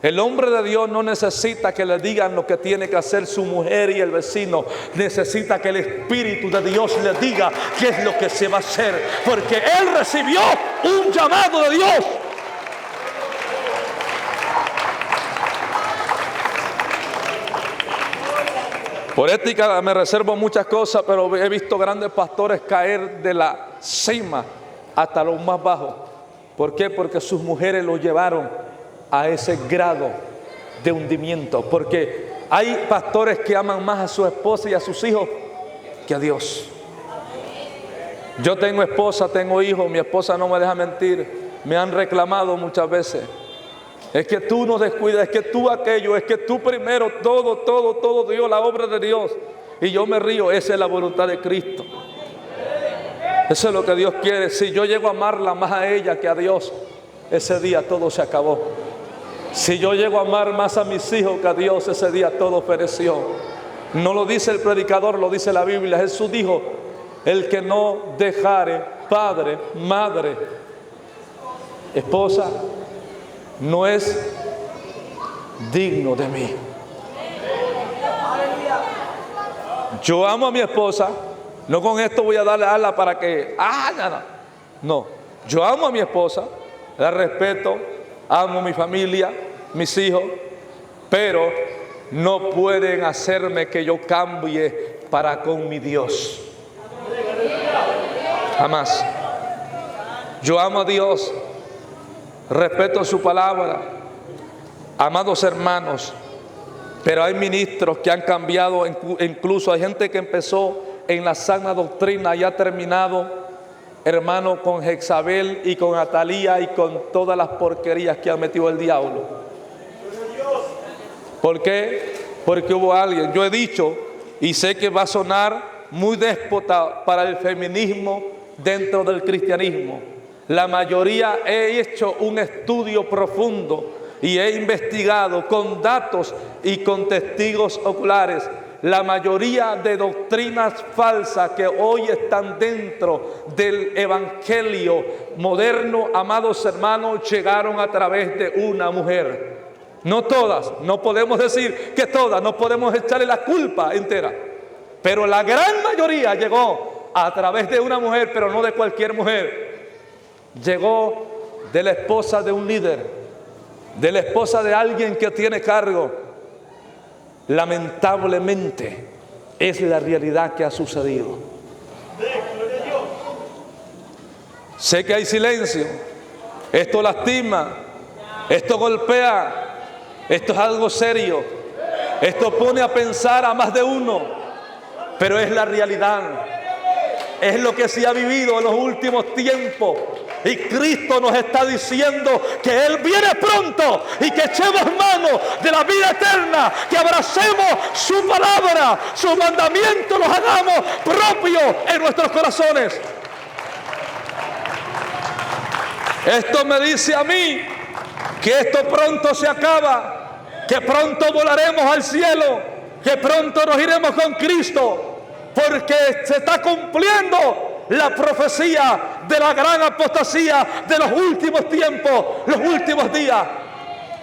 El hombre de Dios no necesita que le digan lo que tiene que hacer su mujer y el vecino. Necesita que el Espíritu de Dios le diga qué es lo que se va a hacer, porque él recibió un llamado de Dios. Por ética me reservo muchas cosas, pero he visto grandes pastores caer de la cima hasta los más bajos. ¿Por qué? Porque sus mujeres lo llevaron a ese grado de hundimiento. Porque hay pastores que aman más a su esposa y a sus hijos que a Dios. Yo tengo esposa, tengo hijos, mi esposa no me deja mentir. Me han reclamado muchas veces. Es que tú nos descuidas, es que tú aquello, es que tú primero, todo Dios, la obra de Dios. Y yo me río, esa es la voluntad de Cristo. Eso es lo que Dios quiere. Si yo llego a amarla más a ella que a Dios, ese día todo se acabó. Si yo llego a amar más a mis hijos que a Dios, ese día todo pereció. No lo dice el predicador, lo dice la Biblia. Jesús dijo, el que no dejare padre, madre, esposa, no es digno de mí. Yo amo a mi esposa. No con esto voy a darle ala para que no, yo amo a mi esposa, la respeto, amo a mi familia, mis hijos, pero no pueden hacerme que yo cambie para con mi Dios. Jamás. Yo amo a Dios, respeto su palabra, amados hermanos, pero hay ministros que han cambiado, incluso hay gente que empezó en la sana doctrina y ha terminado, hermano, con Jezabel y con Atalía y con todas las porquerías que ha metido el diablo. ¿Por qué? Porque hubo alguien, yo he dicho y sé que va a sonar muy déspota para el feminismo dentro del cristianismo. La mayoría he hecho un estudio profundo y he investigado con datos y con testigos oculares. La mayoría de doctrinas falsas que hoy están dentro del evangelio moderno, amados hermanos, llegaron a través de una mujer. No todas, no podemos decir que todas, no podemos echarle la culpa entera, pero la gran mayoría llegó a través de una mujer, pero no de cualquier mujer. Llegó de la esposa de un líder, de la esposa de alguien que tiene cargo. Lamentablemente es la realidad que ha sucedido. Sé que hay silencio, esto lastima, esto golpea, esto es algo serio, esto pone a pensar a más de uno, pero es la realidad, es lo que se ha vivido en los últimos tiempos. Y Cristo nos está diciendo que Él viene pronto y que echemos mano de la vida eterna, que abracemos su palabra, sus mandamientos, los hagamos propios en nuestros corazones. Esto me dice a mí que esto pronto se acaba, que pronto volaremos al cielo, que pronto nos iremos con Cristo, porque se está cumpliendo la profecía de la gran apostasía de los últimos tiempos, los últimos días.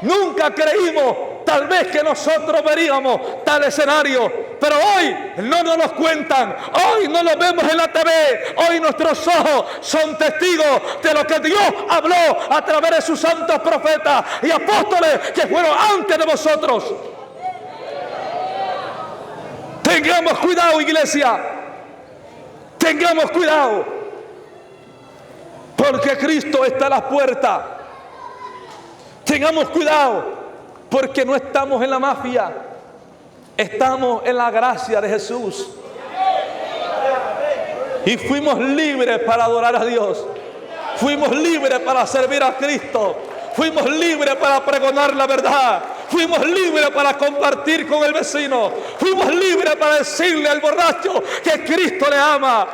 Nunca creímos tal vez que nosotros veríamos tal escenario, pero hoy no nos lo cuentan, hoy no lo vemos en la TV, hoy nuestros ojos son testigos de lo que Dios habló a través de sus santos profetas y apóstoles que fueron antes de vosotros. Tengamos cuidado, iglesia. Tengamos cuidado, porque Cristo está a las puertas. Tengamos cuidado, porque no estamos en la mafia, estamos en la gracia de Jesús. Y fuimos libres para adorar a Dios, fuimos libres para servir a Cristo, fuimos libres para pregonar la verdad, fuimos libres para compartir con el vecino, fuimos libres para decirle al borracho que Cristo le ama.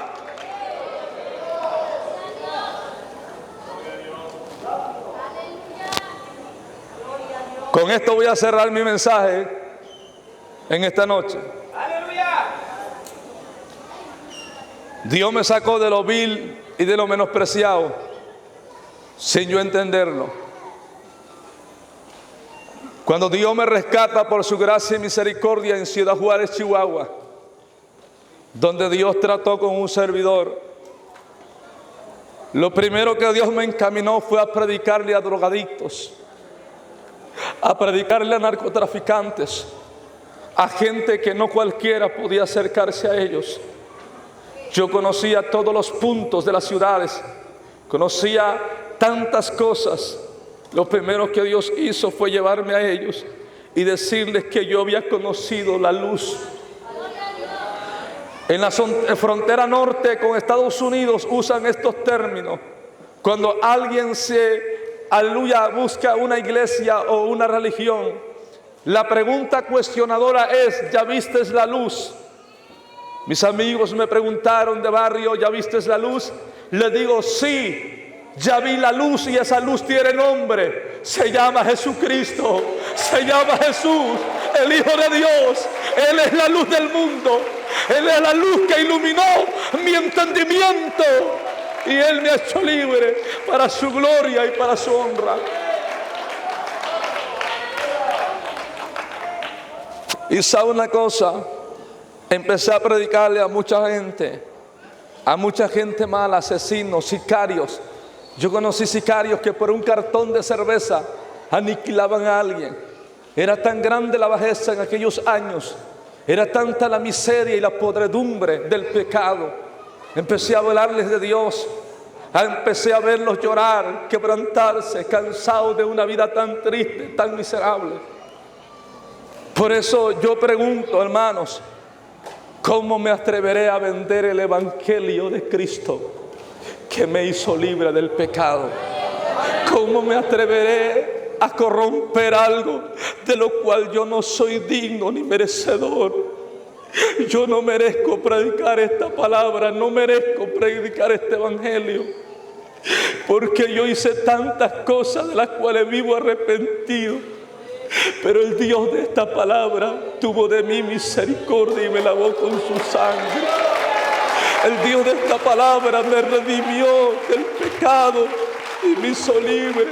Con esto voy a cerrar mi mensaje en esta noche. Dios me sacó de lo vil y de lo menospreciado sin yo entenderlo. Cuando Dios me rescata por su gracia y misericordia en Ciudad Juárez, Chihuahua, donde Dios trató con un servidor, lo primero que Dios me encaminó fue a predicarle a drogadictos, a predicarle a narcotraficantes, a gente que no cualquiera podía acercarse a ellos. Yo conocía todos los puntos de las ciudades, conocía tantas cosas. Lo primero que Dios hizo fue llevarme a ellos y decirles que yo había conocido la luz. En la frontera norte con Estados Unidos usan estos términos. Cuando alguien busca una iglesia o una religión, la pregunta cuestionadora es: ¿ya vistes la luz? Mis amigos me preguntaron de barrio: ¿ya vistes la luz? Les digo: sí. Ya vi la luz, y esa luz tiene nombre. Se llama Jesucristo. Se llama Jesús, el Hijo de Dios. Él es la luz del mundo. Él es la luz que iluminó mi entendimiento. Y Él me ha hecho libre para su gloria y para su honra. Y sabe una cosa, empecé a predicarle a mucha gente mala, asesinos, sicarios. Yo conocí sicarios que por un cartón de cerveza aniquilaban a alguien. Era tan grande la bajeza en aquellos años, era tanta la miseria y la podredumbre del pecado. Empecé a hablarles de Dios, empecé a verlos llorar, quebrantarse, cansados de una vida tan triste, tan miserable. Por eso yo pregunto, hermanos, ¿cómo me atreveré a vender el evangelio de Cristo que me hizo libre del pecado? ¿Cómo me atreveré a corromper algo de lo cual yo no soy digno ni merecedor? Yo no merezco predicar esta palabra, no merezco predicar este evangelio, porque yo hice tantas cosas de las cuales vivo arrepentido. Pero el Dios de esta palabra tuvo de mí misericordia y me lavó con su sangre. El Dios de esta palabra me redimió del pecado y me hizo libre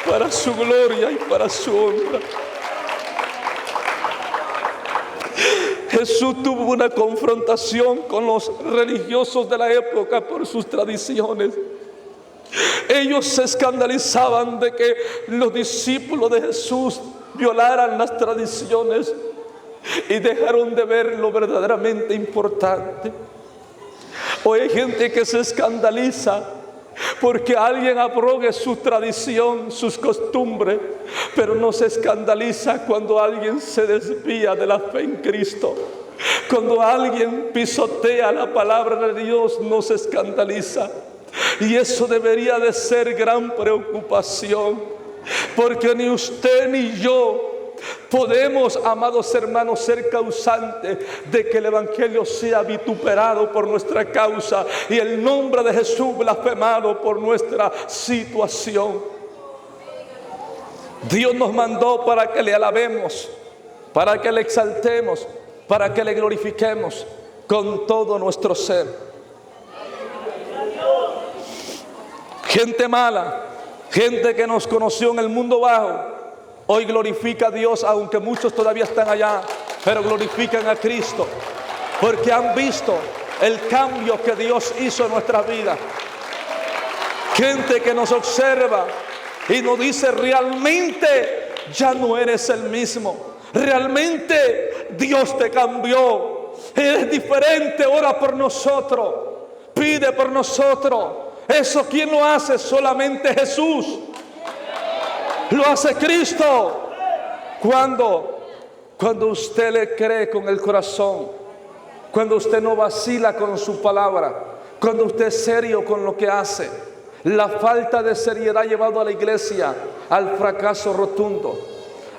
para su gloria y para su honra. Jesús tuvo una confrontación con los religiosos de la época por sus tradiciones. Ellos se escandalizaban de que los discípulos de Jesús violaran las tradiciones y dejaron de ver lo verdaderamente importante. Hoy hay gente que se escandaliza porque alguien abrogue su tradición, sus costumbres, pero no se escandaliza cuando alguien se desvía de la fe en Cristo. Cuando alguien pisotea la palabra de Dios, no se escandaliza. Y eso debería de ser gran preocupación, porque ni usted ni yo podemos, amados hermanos, ser causantes de que el evangelio sea vituperado por nuestra causa y el nombre de Jesús blasfemado por nuestra situación. Dios nos mandó para que le alabemos, para que le exaltemos, para que le glorifiquemos con todo nuestro ser. Gente mala, gente que nos conoció en el mundo bajo, hoy glorifica a Dios, aunque muchos todavía están allá, pero glorifican a Cristo, porque han visto el cambio que Dios hizo en nuestras vidas. Gente que nos observa y nos dice: realmente ya no eres el mismo, realmente Dios te cambió, eres diferente, ora por nosotros, pide por nosotros. Eso, ¿quién lo hace? Solamente Jesús. Lo hace Cristo. Cuando usted le cree con el corazón, cuando usted no vacila con su palabra, cuando usted es serio con lo que hace. La falta de seriedad ha llevado a la iglesia al fracaso rotundo.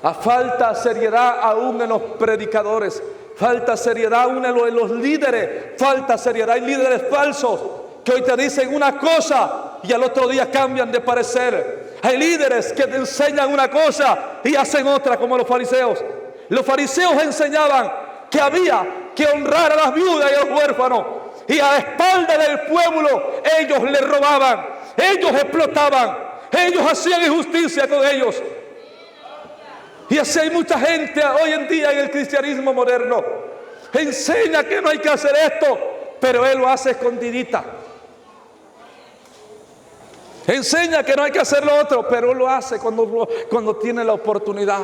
A falta de seriedad aún en los predicadores, falta seriedad aún en los líderes, falta seriedad. Hay líderes falsos que hoy te dicen una cosa y al otro día cambian de parecer. Hay líderes que te enseñan una cosa y hacen otra, como los fariseos. Los fariseos enseñaban que había que honrar a las viudas y a los huérfanos, y a espaldas del pueblo ellos le robaban, ellos explotaban, ellos hacían injusticia con ellos. Y así hay mucha gente hoy en día en el cristianismo moderno. Enseña que no hay que hacer esto, pero él lo hace escondidita. Enseña que no hay que hacer lo otro, pero él lo hace cuando tiene la oportunidad.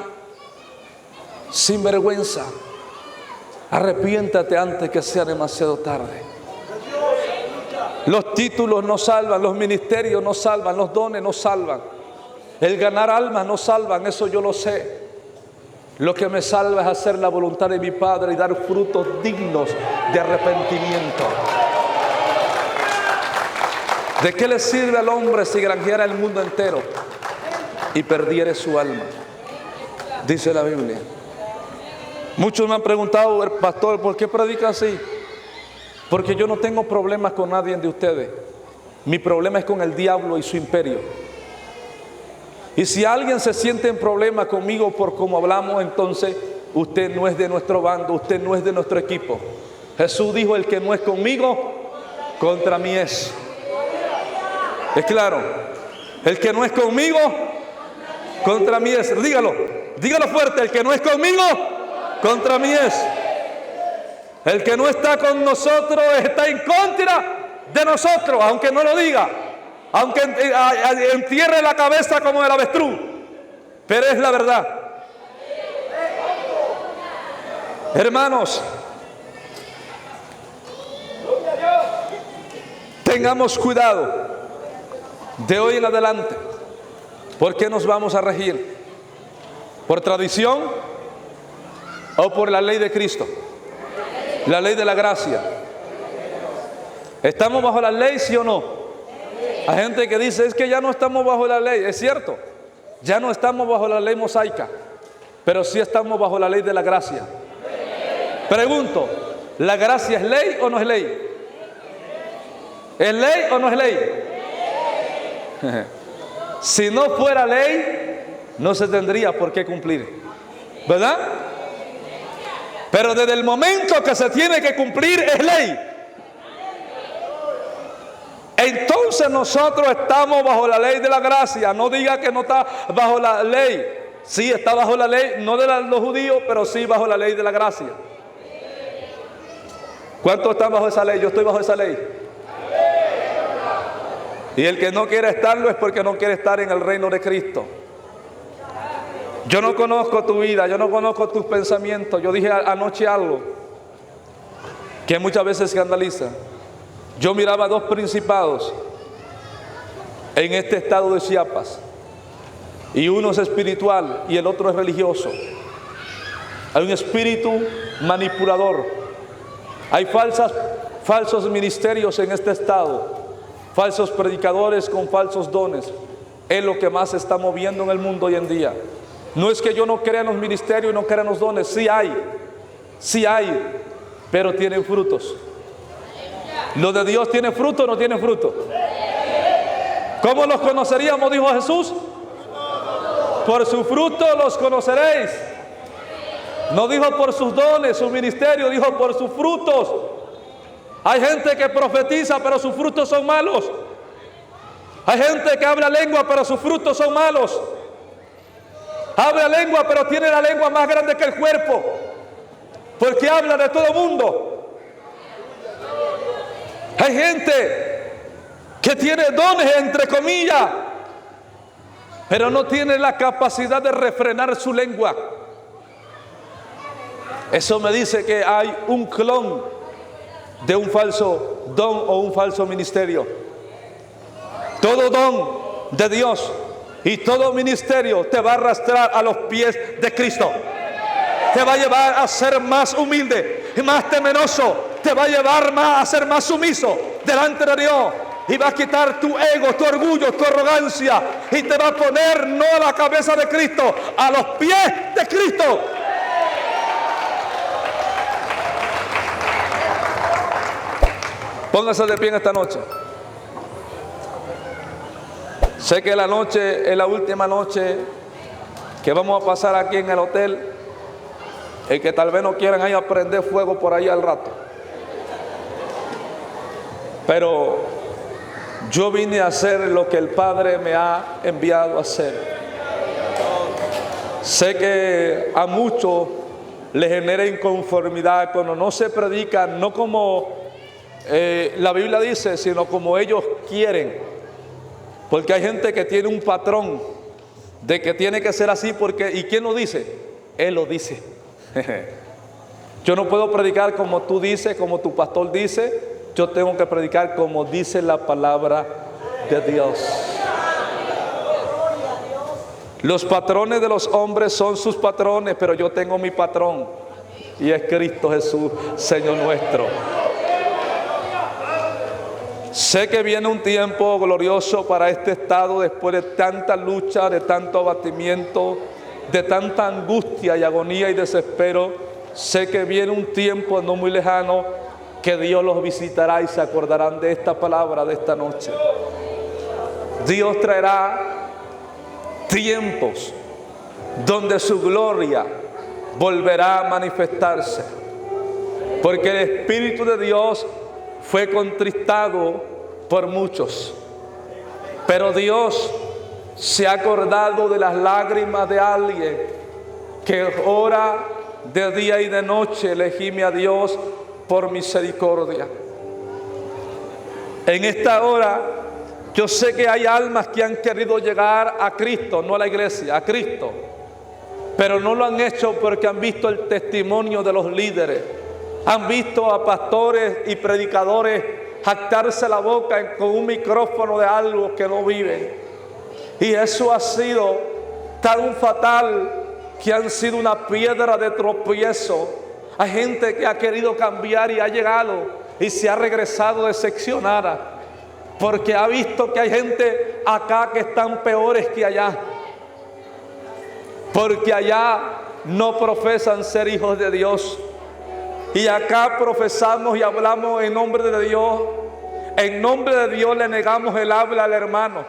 Sin vergüenza. Arrepiéntate antes que sea demasiado tarde. Los títulos no salvan, los ministerios no salvan, los dones no salvan, el ganar almas no salvan, eso yo lo sé. Lo que me salva es hacer la voluntad de mi Padre y dar frutos dignos de arrepentimiento. ¿De qué le sirve al hombre si granjeara el mundo entero y perdiere su alma? Dice la Biblia. Muchos me han preguntado: pastor, ¿por qué predica así? Porque yo no tengo problemas con nadie de ustedes. Mi problema es con el diablo y su imperio. Y si alguien se siente en problema conmigo por cómo hablamos, entonces usted no es de nuestro bando, usted no es de nuestro equipo. Jesús dijo: el que no es conmigo, contra mí es. ¿Es claro? El que no es conmigo, contra mí es. Dígalo fuerte: el que no es conmigo, contra mí es. El que no está con nosotros está en contra de nosotros, aunque no lo diga, aunque entierre la cabeza como el avestruz, pero es la verdad. Hermanos, tengamos cuidado de hoy en adelante. ¿Por qué nos vamos a regir? ¿Por tradición o por la ley de Cristo? La ley de la gracia. ¿Estamos bajo la ley, sí o no? Hay gente que dice: es que ya no estamos bajo la ley. Es cierto, ya no estamos bajo la ley mosaica, pero sí estamos bajo la ley de la gracia. Pregunto, ¿la gracia es ley o no es ley? ¿Es ley o no es ley? Si no fuera ley, no se tendría por qué cumplir, ¿verdad? Pero desde el momento que se tiene que cumplir es ley. Entonces nosotros estamos bajo la ley de la gracia. No diga que no está bajo la ley. Sí, está bajo la ley, no de los judíos, pero sí bajo la ley de la gracia. ¿Cuántos están bajo esa ley? Yo estoy bajo esa ley. Y el que no quiere estarlo es porque no quiere estar en el reino de Cristo. Yo no conozco tu vida, yo no conozco tus pensamientos. Yo dije anoche algo que muchas veces escandaliza. Yo miraba dos principados en este estado de Chiapas, y uno es espiritual y el otro es religioso. Hay un espíritu manipulador, hay falsos ministerios en este estado, falsos predicadores con falsos dones. Es lo que más se está moviendo en el mundo hoy en día. No es que yo no crea en los ministerios y no crea en los dones, sí hay, pero tienen frutos. ¿Lo de Dios tiene fruto o no tiene fruto? ¿Cómo los conoceríamos? Dijo Jesús. Por su fruto los conoceréis. No dijo por sus dones, su ministerio, dijo por sus frutos. Hay gente que profetiza, pero sus frutos son malos. Hay gente que habla lengua, pero sus frutos son malos. Habla lengua, pero tiene la lengua más grande que el cuerpo, porque habla de todo el mundo. Hay gente que tiene dones, entre comillas, pero no tiene la capacidad de refrenar su lengua. Eso me dice que hay un clon de un falso don o un falso ministerio. Todo don de Dios y todo ministerio te va a arrastrar a los pies de Cristo. Te va a llevar a ser más humilde y más temeroso. Te va a llevar a ser más sumiso delante de Dios. Y va a quitar tu ego, tu orgullo, tu arrogancia. Y te va a poner no a la cabeza de Cristo, a los pies de Cristo. Póngase de pie en esta noche. Sé que la noche es la última noche que vamos a pasar aquí en el hotel. Y que tal vez no quieran ahí prender fuego por ahí al rato. Pero yo vine a hacer lo que el Padre me ha enviado a hacer. Sé que a muchos les genera inconformidad cuando no se predica, no como la Biblia dice, sino como ellos quieren. Porque hay gente que tiene un patrón de que tiene que ser así porque, ¿y quién lo dice? Él lo dice. Yo no puedo predicar como tú dices, como tu pastor dice. Yo tengo que predicar como dice la palabra de Dios. Los patrones de los hombres son sus patrones, pero yo tengo mi patrón y es Cristo Jesús, Señor nuestro. Sé que viene un tiempo glorioso para este estado después de tanta lucha, de tanto abatimiento, de tanta angustia y agonía y desespero. Sé que viene un tiempo no muy lejano que Dios los visitará y se acordarán de esta palabra de esta noche. Dios traerá tiempos donde su gloria volverá a manifestarse, porque el Espíritu de Dios fue contristado por muchos, pero Dios se ha acordado de las lágrimas de alguien que ora de día y de noche, le gime a Dios por misericordia. En esta hora yo sé que hay almas que han querido llegar a Cristo, no a la iglesia, a Cristo, pero no lo han hecho porque han visto el testimonio de los líderes, han visto a pastores y predicadores jactarse la boca con un micrófono de algo que no viven, y eso ha sido tan fatal que han sido una piedra de tropiezo. Hay gente que ha querido cambiar y ha llegado y se ha regresado decepcionada, porque ha visto que hay gente acá que están peores que allá, porque allá no profesan ser hijos de Dios. Y acá profesamos y hablamos en nombre de Dios. En nombre de Dios le negamos el habla al hermano.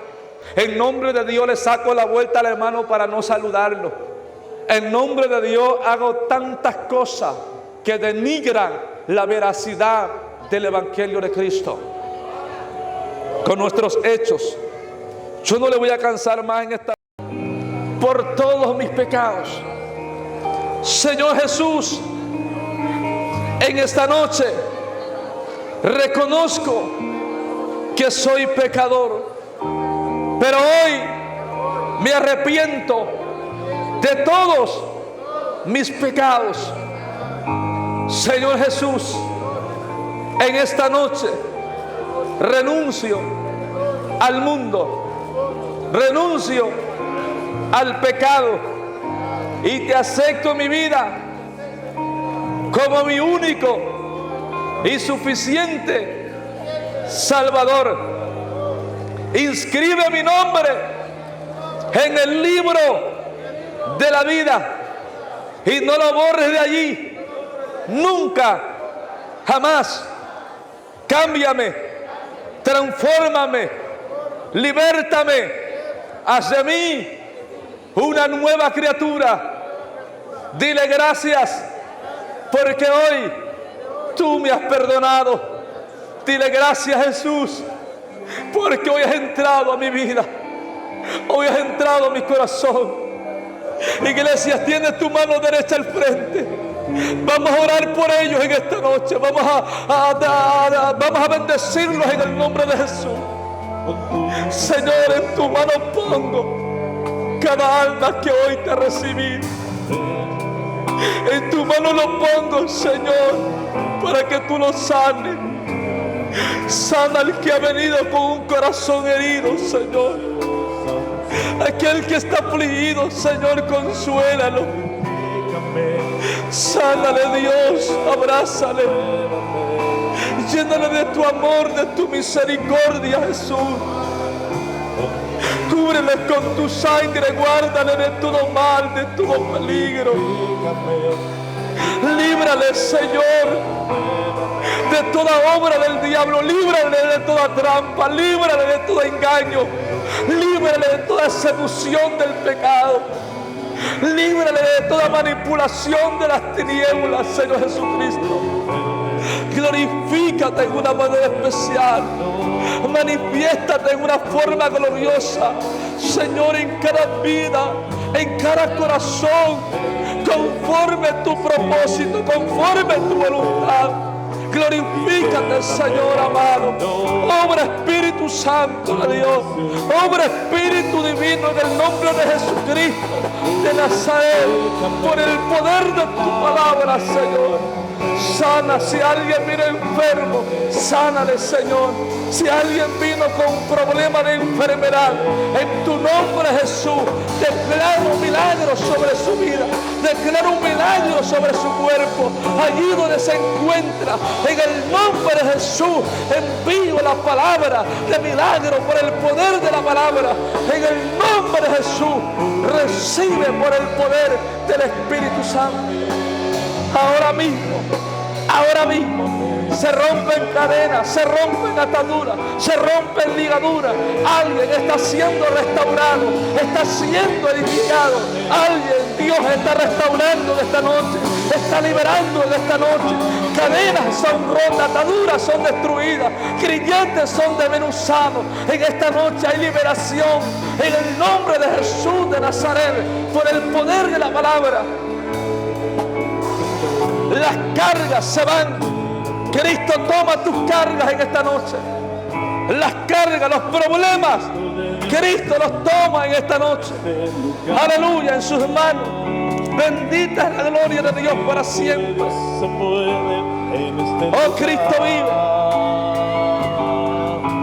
En nombre de Dios le saco la vuelta al hermano para no saludarlo. En nombre de Dios hago tantas cosas que denigran la veracidad del Evangelio de Cristo. Con nuestros hechos. Yo no le voy a cansar más en esta por todos mis pecados. Señor Jesús, en esta noche reconozco que soy pecador, pero hoy me arrepiento de todos mis pecados. Señor Jesús, en esta noche renuncio al mundo, renuncio al pecado y te acepto en mi vida como mi único y suficiente Salvador. Inscribe mi nombre en el libro de la vida y no lo borres de allí nunca, jamás. Cámbiame, transfórmame, libértame, haz de mí una nueva criatura. Dile gracias porque hoy tú me has perdonado. Dile gracias, Jesús, porque hoy has entrado a mi vida, hoy has entrado a mi corazón. Iglesia, tienes tu mano derecha al frente. Vamos a orar por ellos en esta noche. Vamos a bendecirlos en el nombre de Jesús. Señor, en tu mano pongo cada alma que hoy te ha recibido. En tu mano lo pongo, Señor, para que tú lo sanes. Sana al que ha venido con un corazón herido, Señor. Aquel que está afligido, Señor, consuélalo. Sánale, Dios, abrázale. Llénale de tu amor, de tu misericordia, Jesús. Cúbrele con tu sangre, guárdale de todo mal, de todo peligro. Líbrale, Señor, de toda obra del diablo. Líbrale de toda trampa, líbrale de todo engaño, líbrale de toda seducción del pecado, líbrale de toda manipulación de las tinieblas, Señor Jesucristo. Glorifícate en una manera especial, manifiéstate en una forma gloriosa, Señor, en cada vida, en cada corazón, conforme tu propósito, conforme tu voluntad. Glorifícate, Señor amado. Obra Espíritu Santo de Dios, obra Espíritu Divino en el nombre de Jesucristo de Nazaret, por el poder de tu palabra, Señor. Sana, si alguien vino enfermo, sánale, Señor. Si alguien vino con un problema de enfermedad, en tu nombre, Jesús, declaro un milagro sobre su vida, declaro un milagro sobre su cuerpo, allí donde se encuentra. En el nombre de Jesús envío la palabra de milagro por el poder de la palabra. En el nombre de Jesús recibe por el poder del Espíritu Santo. Ahora mismo se rompen cadenas, se rompen ataduras, se rompen ligaduras. Alguien está siendo restaurado, está siendo edificado. Alguien, Dios está restaurando de esta noche, está liberando de esta noche. Cadenas son rotas, ataduras son destruidas, creyentes son desmenuzados. En esta noche hay liberación en el nombre de Jesús de Nazaret, por el poder de la palabra. Las cargas se van. Cristo toma tus cargas en esta noche. Las cargas, los problemas, Cristo los toma en esta noche. Aleluya, en sus manos. Bendita es la gloria de Dios para siempre. Oh, Cristo vive.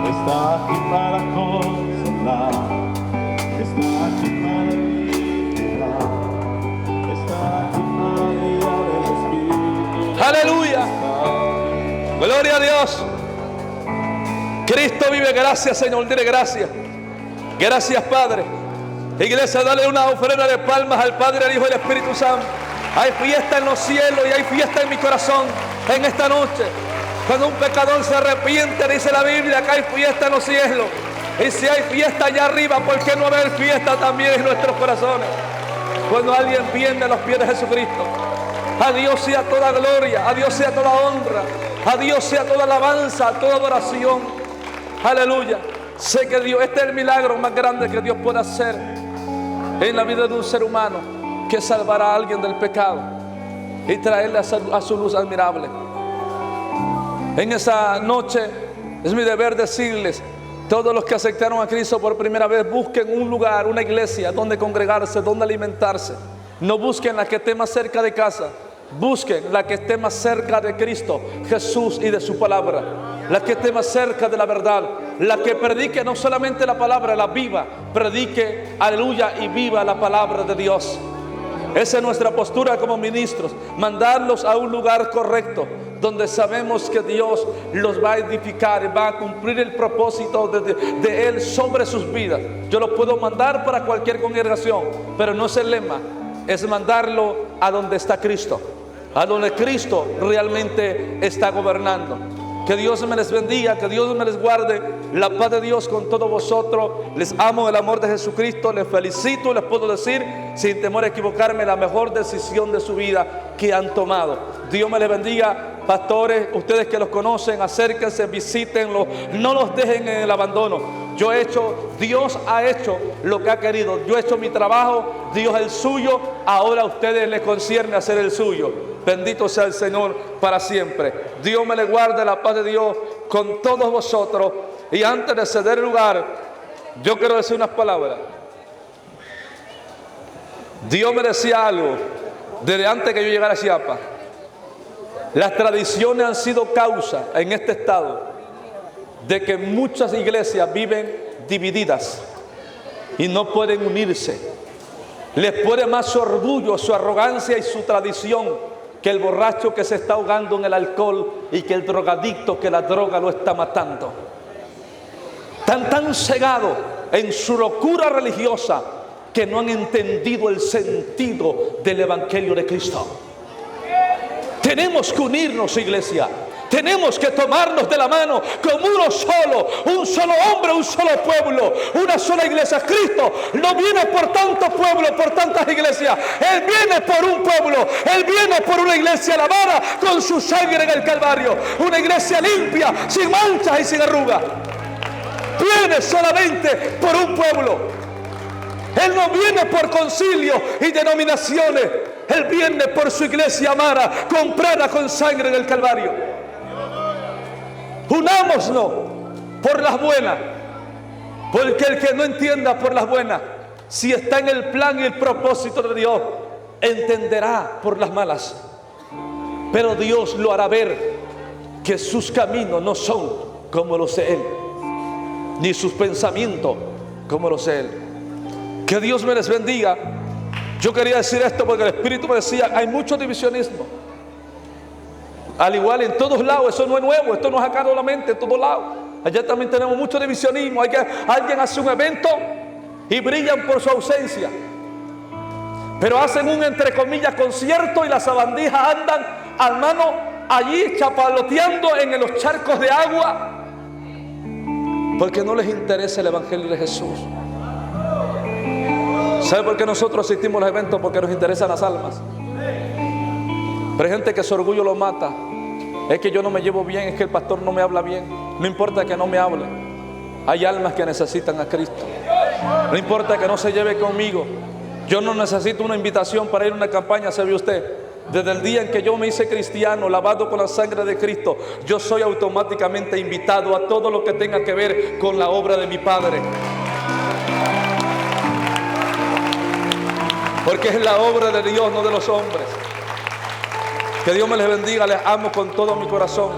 Está aquí para consolar. Está aquí para liberar. Está aquí para guiar el Espíritu. Aleluya. Gloria a Dios. Cristo vive. Gracias, Señor. Dile gracias. Gracias, Padre. Iglesia, dale una ofrenda de palmas al Padre, al Hijo y al Espíritu Santo. Hay fiesta en los cielos y hay fiesta en mi corazón en esta noche. Cuando un pecador se arrepiente, dice la Biblia, que hay fiesta en los cielos. Y si hay fiesta allá arriba, ¿por qué no haber fiesta también en nuestros corazones? Cuando alguien viene a los pies de Jesucristo. A Dios sea toda gloria, a Dios sea toda honra, a Dios sea toda alabanza, toda adoración. Aleluya. Sé que Dios, este es el milagro más grande que Dios puede hacer en la vida de un ser humano, que salvará a alguien del pecado y traerle a su luz admirable. En esa noche es mi deber decirles: todos los que aceptaron a Cristo por primera vez, busquen un lugar, una iglesia donde congregarse, donde alimentarse. No busquen la que esté más cerca de casa, busquen la que esté más cerca de Cristo Jesús y de su palabra, la que esté más cerca de la verdad, la que predique no solamente la palabra, la viva, predique, aleluya, y viva la palabra de Dios. Esa es nuestra postura como ministros, mandarlos a un lugar correcto, donde sabemos que Dios los va a edificar y va a cumplir el propósito de Él sobre sus vidas. Yo los puedo mandar para cualquier congregación, pero no es el lema, es mandarlo a donde está Cristo, a donde Cristo realmente está gobernando. Que Dios me les bendiga, que Dios me les guarde. La paz de Dios con todos vosotros. Les amo en el amor de Jesucristo. Les felicito, les puedo decir, sin temor a equivocarme, la mejor decisión de su vida que han tomado. Dios me les bendiga. Pastores, ustedes que los conocen, acérquense, visítenlos, no los dejen en el abandono. Dios ha hecho lo que ha querido. Yo he hecho mi trabajo, Dios el suyo. Ahora a ustedes les concierne hacer el suyo. Bendito sea el Señor para siempre. Dios me le guarde, la paz de Dios con todos vosotros. Y antes de ceder el lugar, yo quiero decir unas palabras. Dios me decía algo desde antes que yo llegara a Chiapas. Las tradiciones han sido causa en este estado de que muchas iglesias viven divididas y no pueden unirse. Les puede más su orgullo, su arrogancia y su tradición que el borracho que se está ahogando en el alcohol y que el drogadicto que la droga lo está matando. Están tan cegados en su locura religiosa que no han entendido el sentido del evangelio de Cristo. Tenemos que unirnos, iglesia. Tenemos que tomarnos de la mano como uno solo, un solo hombre, un solo pueblo, una sola iglesia. Cristo no viene por tantos pueblos, por tantas iglesias. Él viene por un pueblo, Él viene por una iglesia lavada con su sangre en el Calvario. Una iglesia limpia, sin manchas y sin arrugas. Viene solamente por un pueblo. Él no viene por concilios y denominaciones. Él viene por su iglesia amada, comprada con sangre en el Calvario. Unámonos por las buenas, porque el que no entienda por las buenas, si está en el plan y el propósito de Dios, entenderá por las malas. Pero Dios lo hará ver que sus caminos no son como los de Él, ni sus pensamientos como los de Él. Que Dios me les bendiga. Yo quería decir esto porque el Espíritu me decía, hay mucho divisionismo. Al igual en todos lados, eso no es nuevo, esto no es acá solamente, en todos lados. Allá también tenemos mucho divisionismo. Alguien hace un evento y brillan por su ausencia. Pero hacen un, entre comillas, concierto y las sabandijas andan, hermano, allí chapaloteando en los charcos de agua. Porque no les interesa el evangelio de Jesús. ¿Sabe por qué nosotros asistimos a los eventos? Porque nos interesan las almas. Pero hay gente que su orgullo lo mata. Es que yo no me llevo bien, es que el pastor no me habla bien. No importa que no me hable. Hay almas que necesitan a Cristo. No importa que no se lleve conmigo. Yo no necesito una invitación para ir a una campaña, ¿sabe usted? Desde el día en que yo me hice cristiano, lavado con la sangre de Cristo, yo soy automáticamente invitado a todo lo que tenga que ver con la obra de mi Padre. Porque es la obra de Dios, no de los hombres. Que Dios me les bendiga, les amo con todo mi corazón.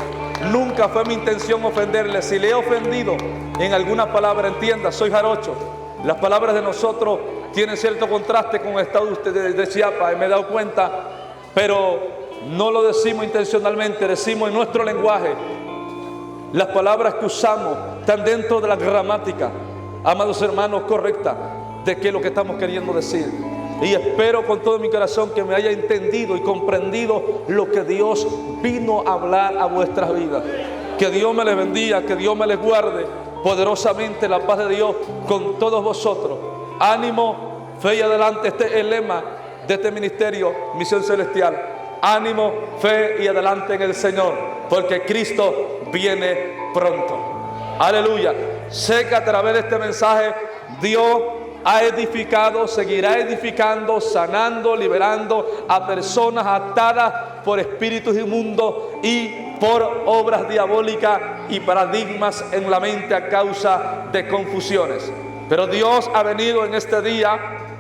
Nunca fue mi intención ofenderles. Si le he ofendido en alguna palabra, entienda, soy jarocho. Las palabras de nosotros tienen cierto contraste con el estado de Chiapas, y me he dado cuenta, pero no lo decimos intencionalmente, decimos en nuestro lenguaje. Las palabras que usamos están dentro de la gramática, amados hermanos, correcta, de qué es lo que estamos queriendo decir. Y espero con todo mi corazón que me haya entendido y comprendido lo que Dios vino a hablar a vuestras vidas. Que Dios me les bendiga, que Dios me les guarde poderosamente, la paz de Dios con todos vosotros. Ánimo, fe y adelante. Este es el lema de este ministerio, Misión Celestial. Ánimo, fe y adelante en el Señor, porque Cristo viene pronto. Aleluya. Sé que a través de este mensaje Dios ha edificado, seguirá edificando, sanando, liberando a personas atadas por espíritus inmundos y por obras diabólicas y paradigmas en la mente a causa de confusiones. Pero Dios ha venido en este día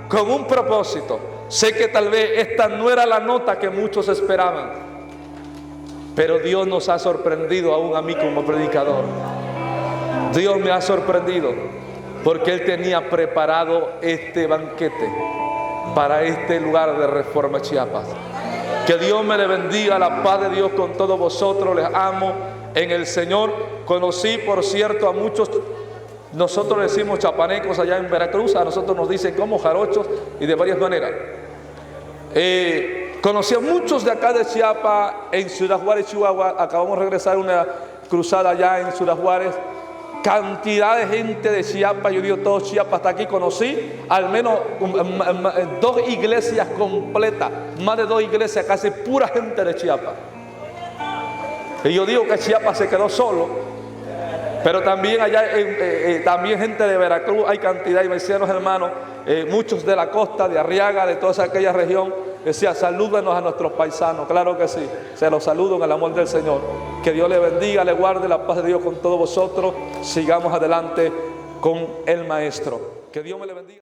con un propósito. Sé que tal vez esta no era la nota que muchos esperaban, pero Dios nos ha sorprendido aún a mí como predicador. Dios me ha sorprendido porque Él tenía preparado este banquete para este lugar de Reforma Chiapas. Que Dios me le bendiga, la paz de Dios con todos vosotros. Les amo en el Señor. Conocí, por cierto, a muchos, nosotros le decimos chapanecos allá en Veracruz, a nosotros nos dicen como jarochos y de varias maneras. Conocí a muchos de acá de Chiapas, en Ciudad Juárez, Chihuahua. Acabamos de regresar una cruzada allá en Ciudad Juárez. Cantidad de gente de Chiapas, yo digo todo Chiapas hasta aquí. Conocí al menos 2 iglesias completas, más de 2 iglesias, casi pura gente de Chiapas. Y yo digo que Chiapas se quedó solo, pero también allá, también gente de Veracruz, hay cantidad. Y me decían los hermanos, muchos de la costa, de Arriaga, de toda aquella región, decía, salúdenos a nuestros paisanos. Claro que sí, se los saludo en el amor del Señor. Que Dios le bendiga, le guarde, la paz de Dios con todos vosotros. Sigamos adelante con el Maestro. Que Dios me le bendiga.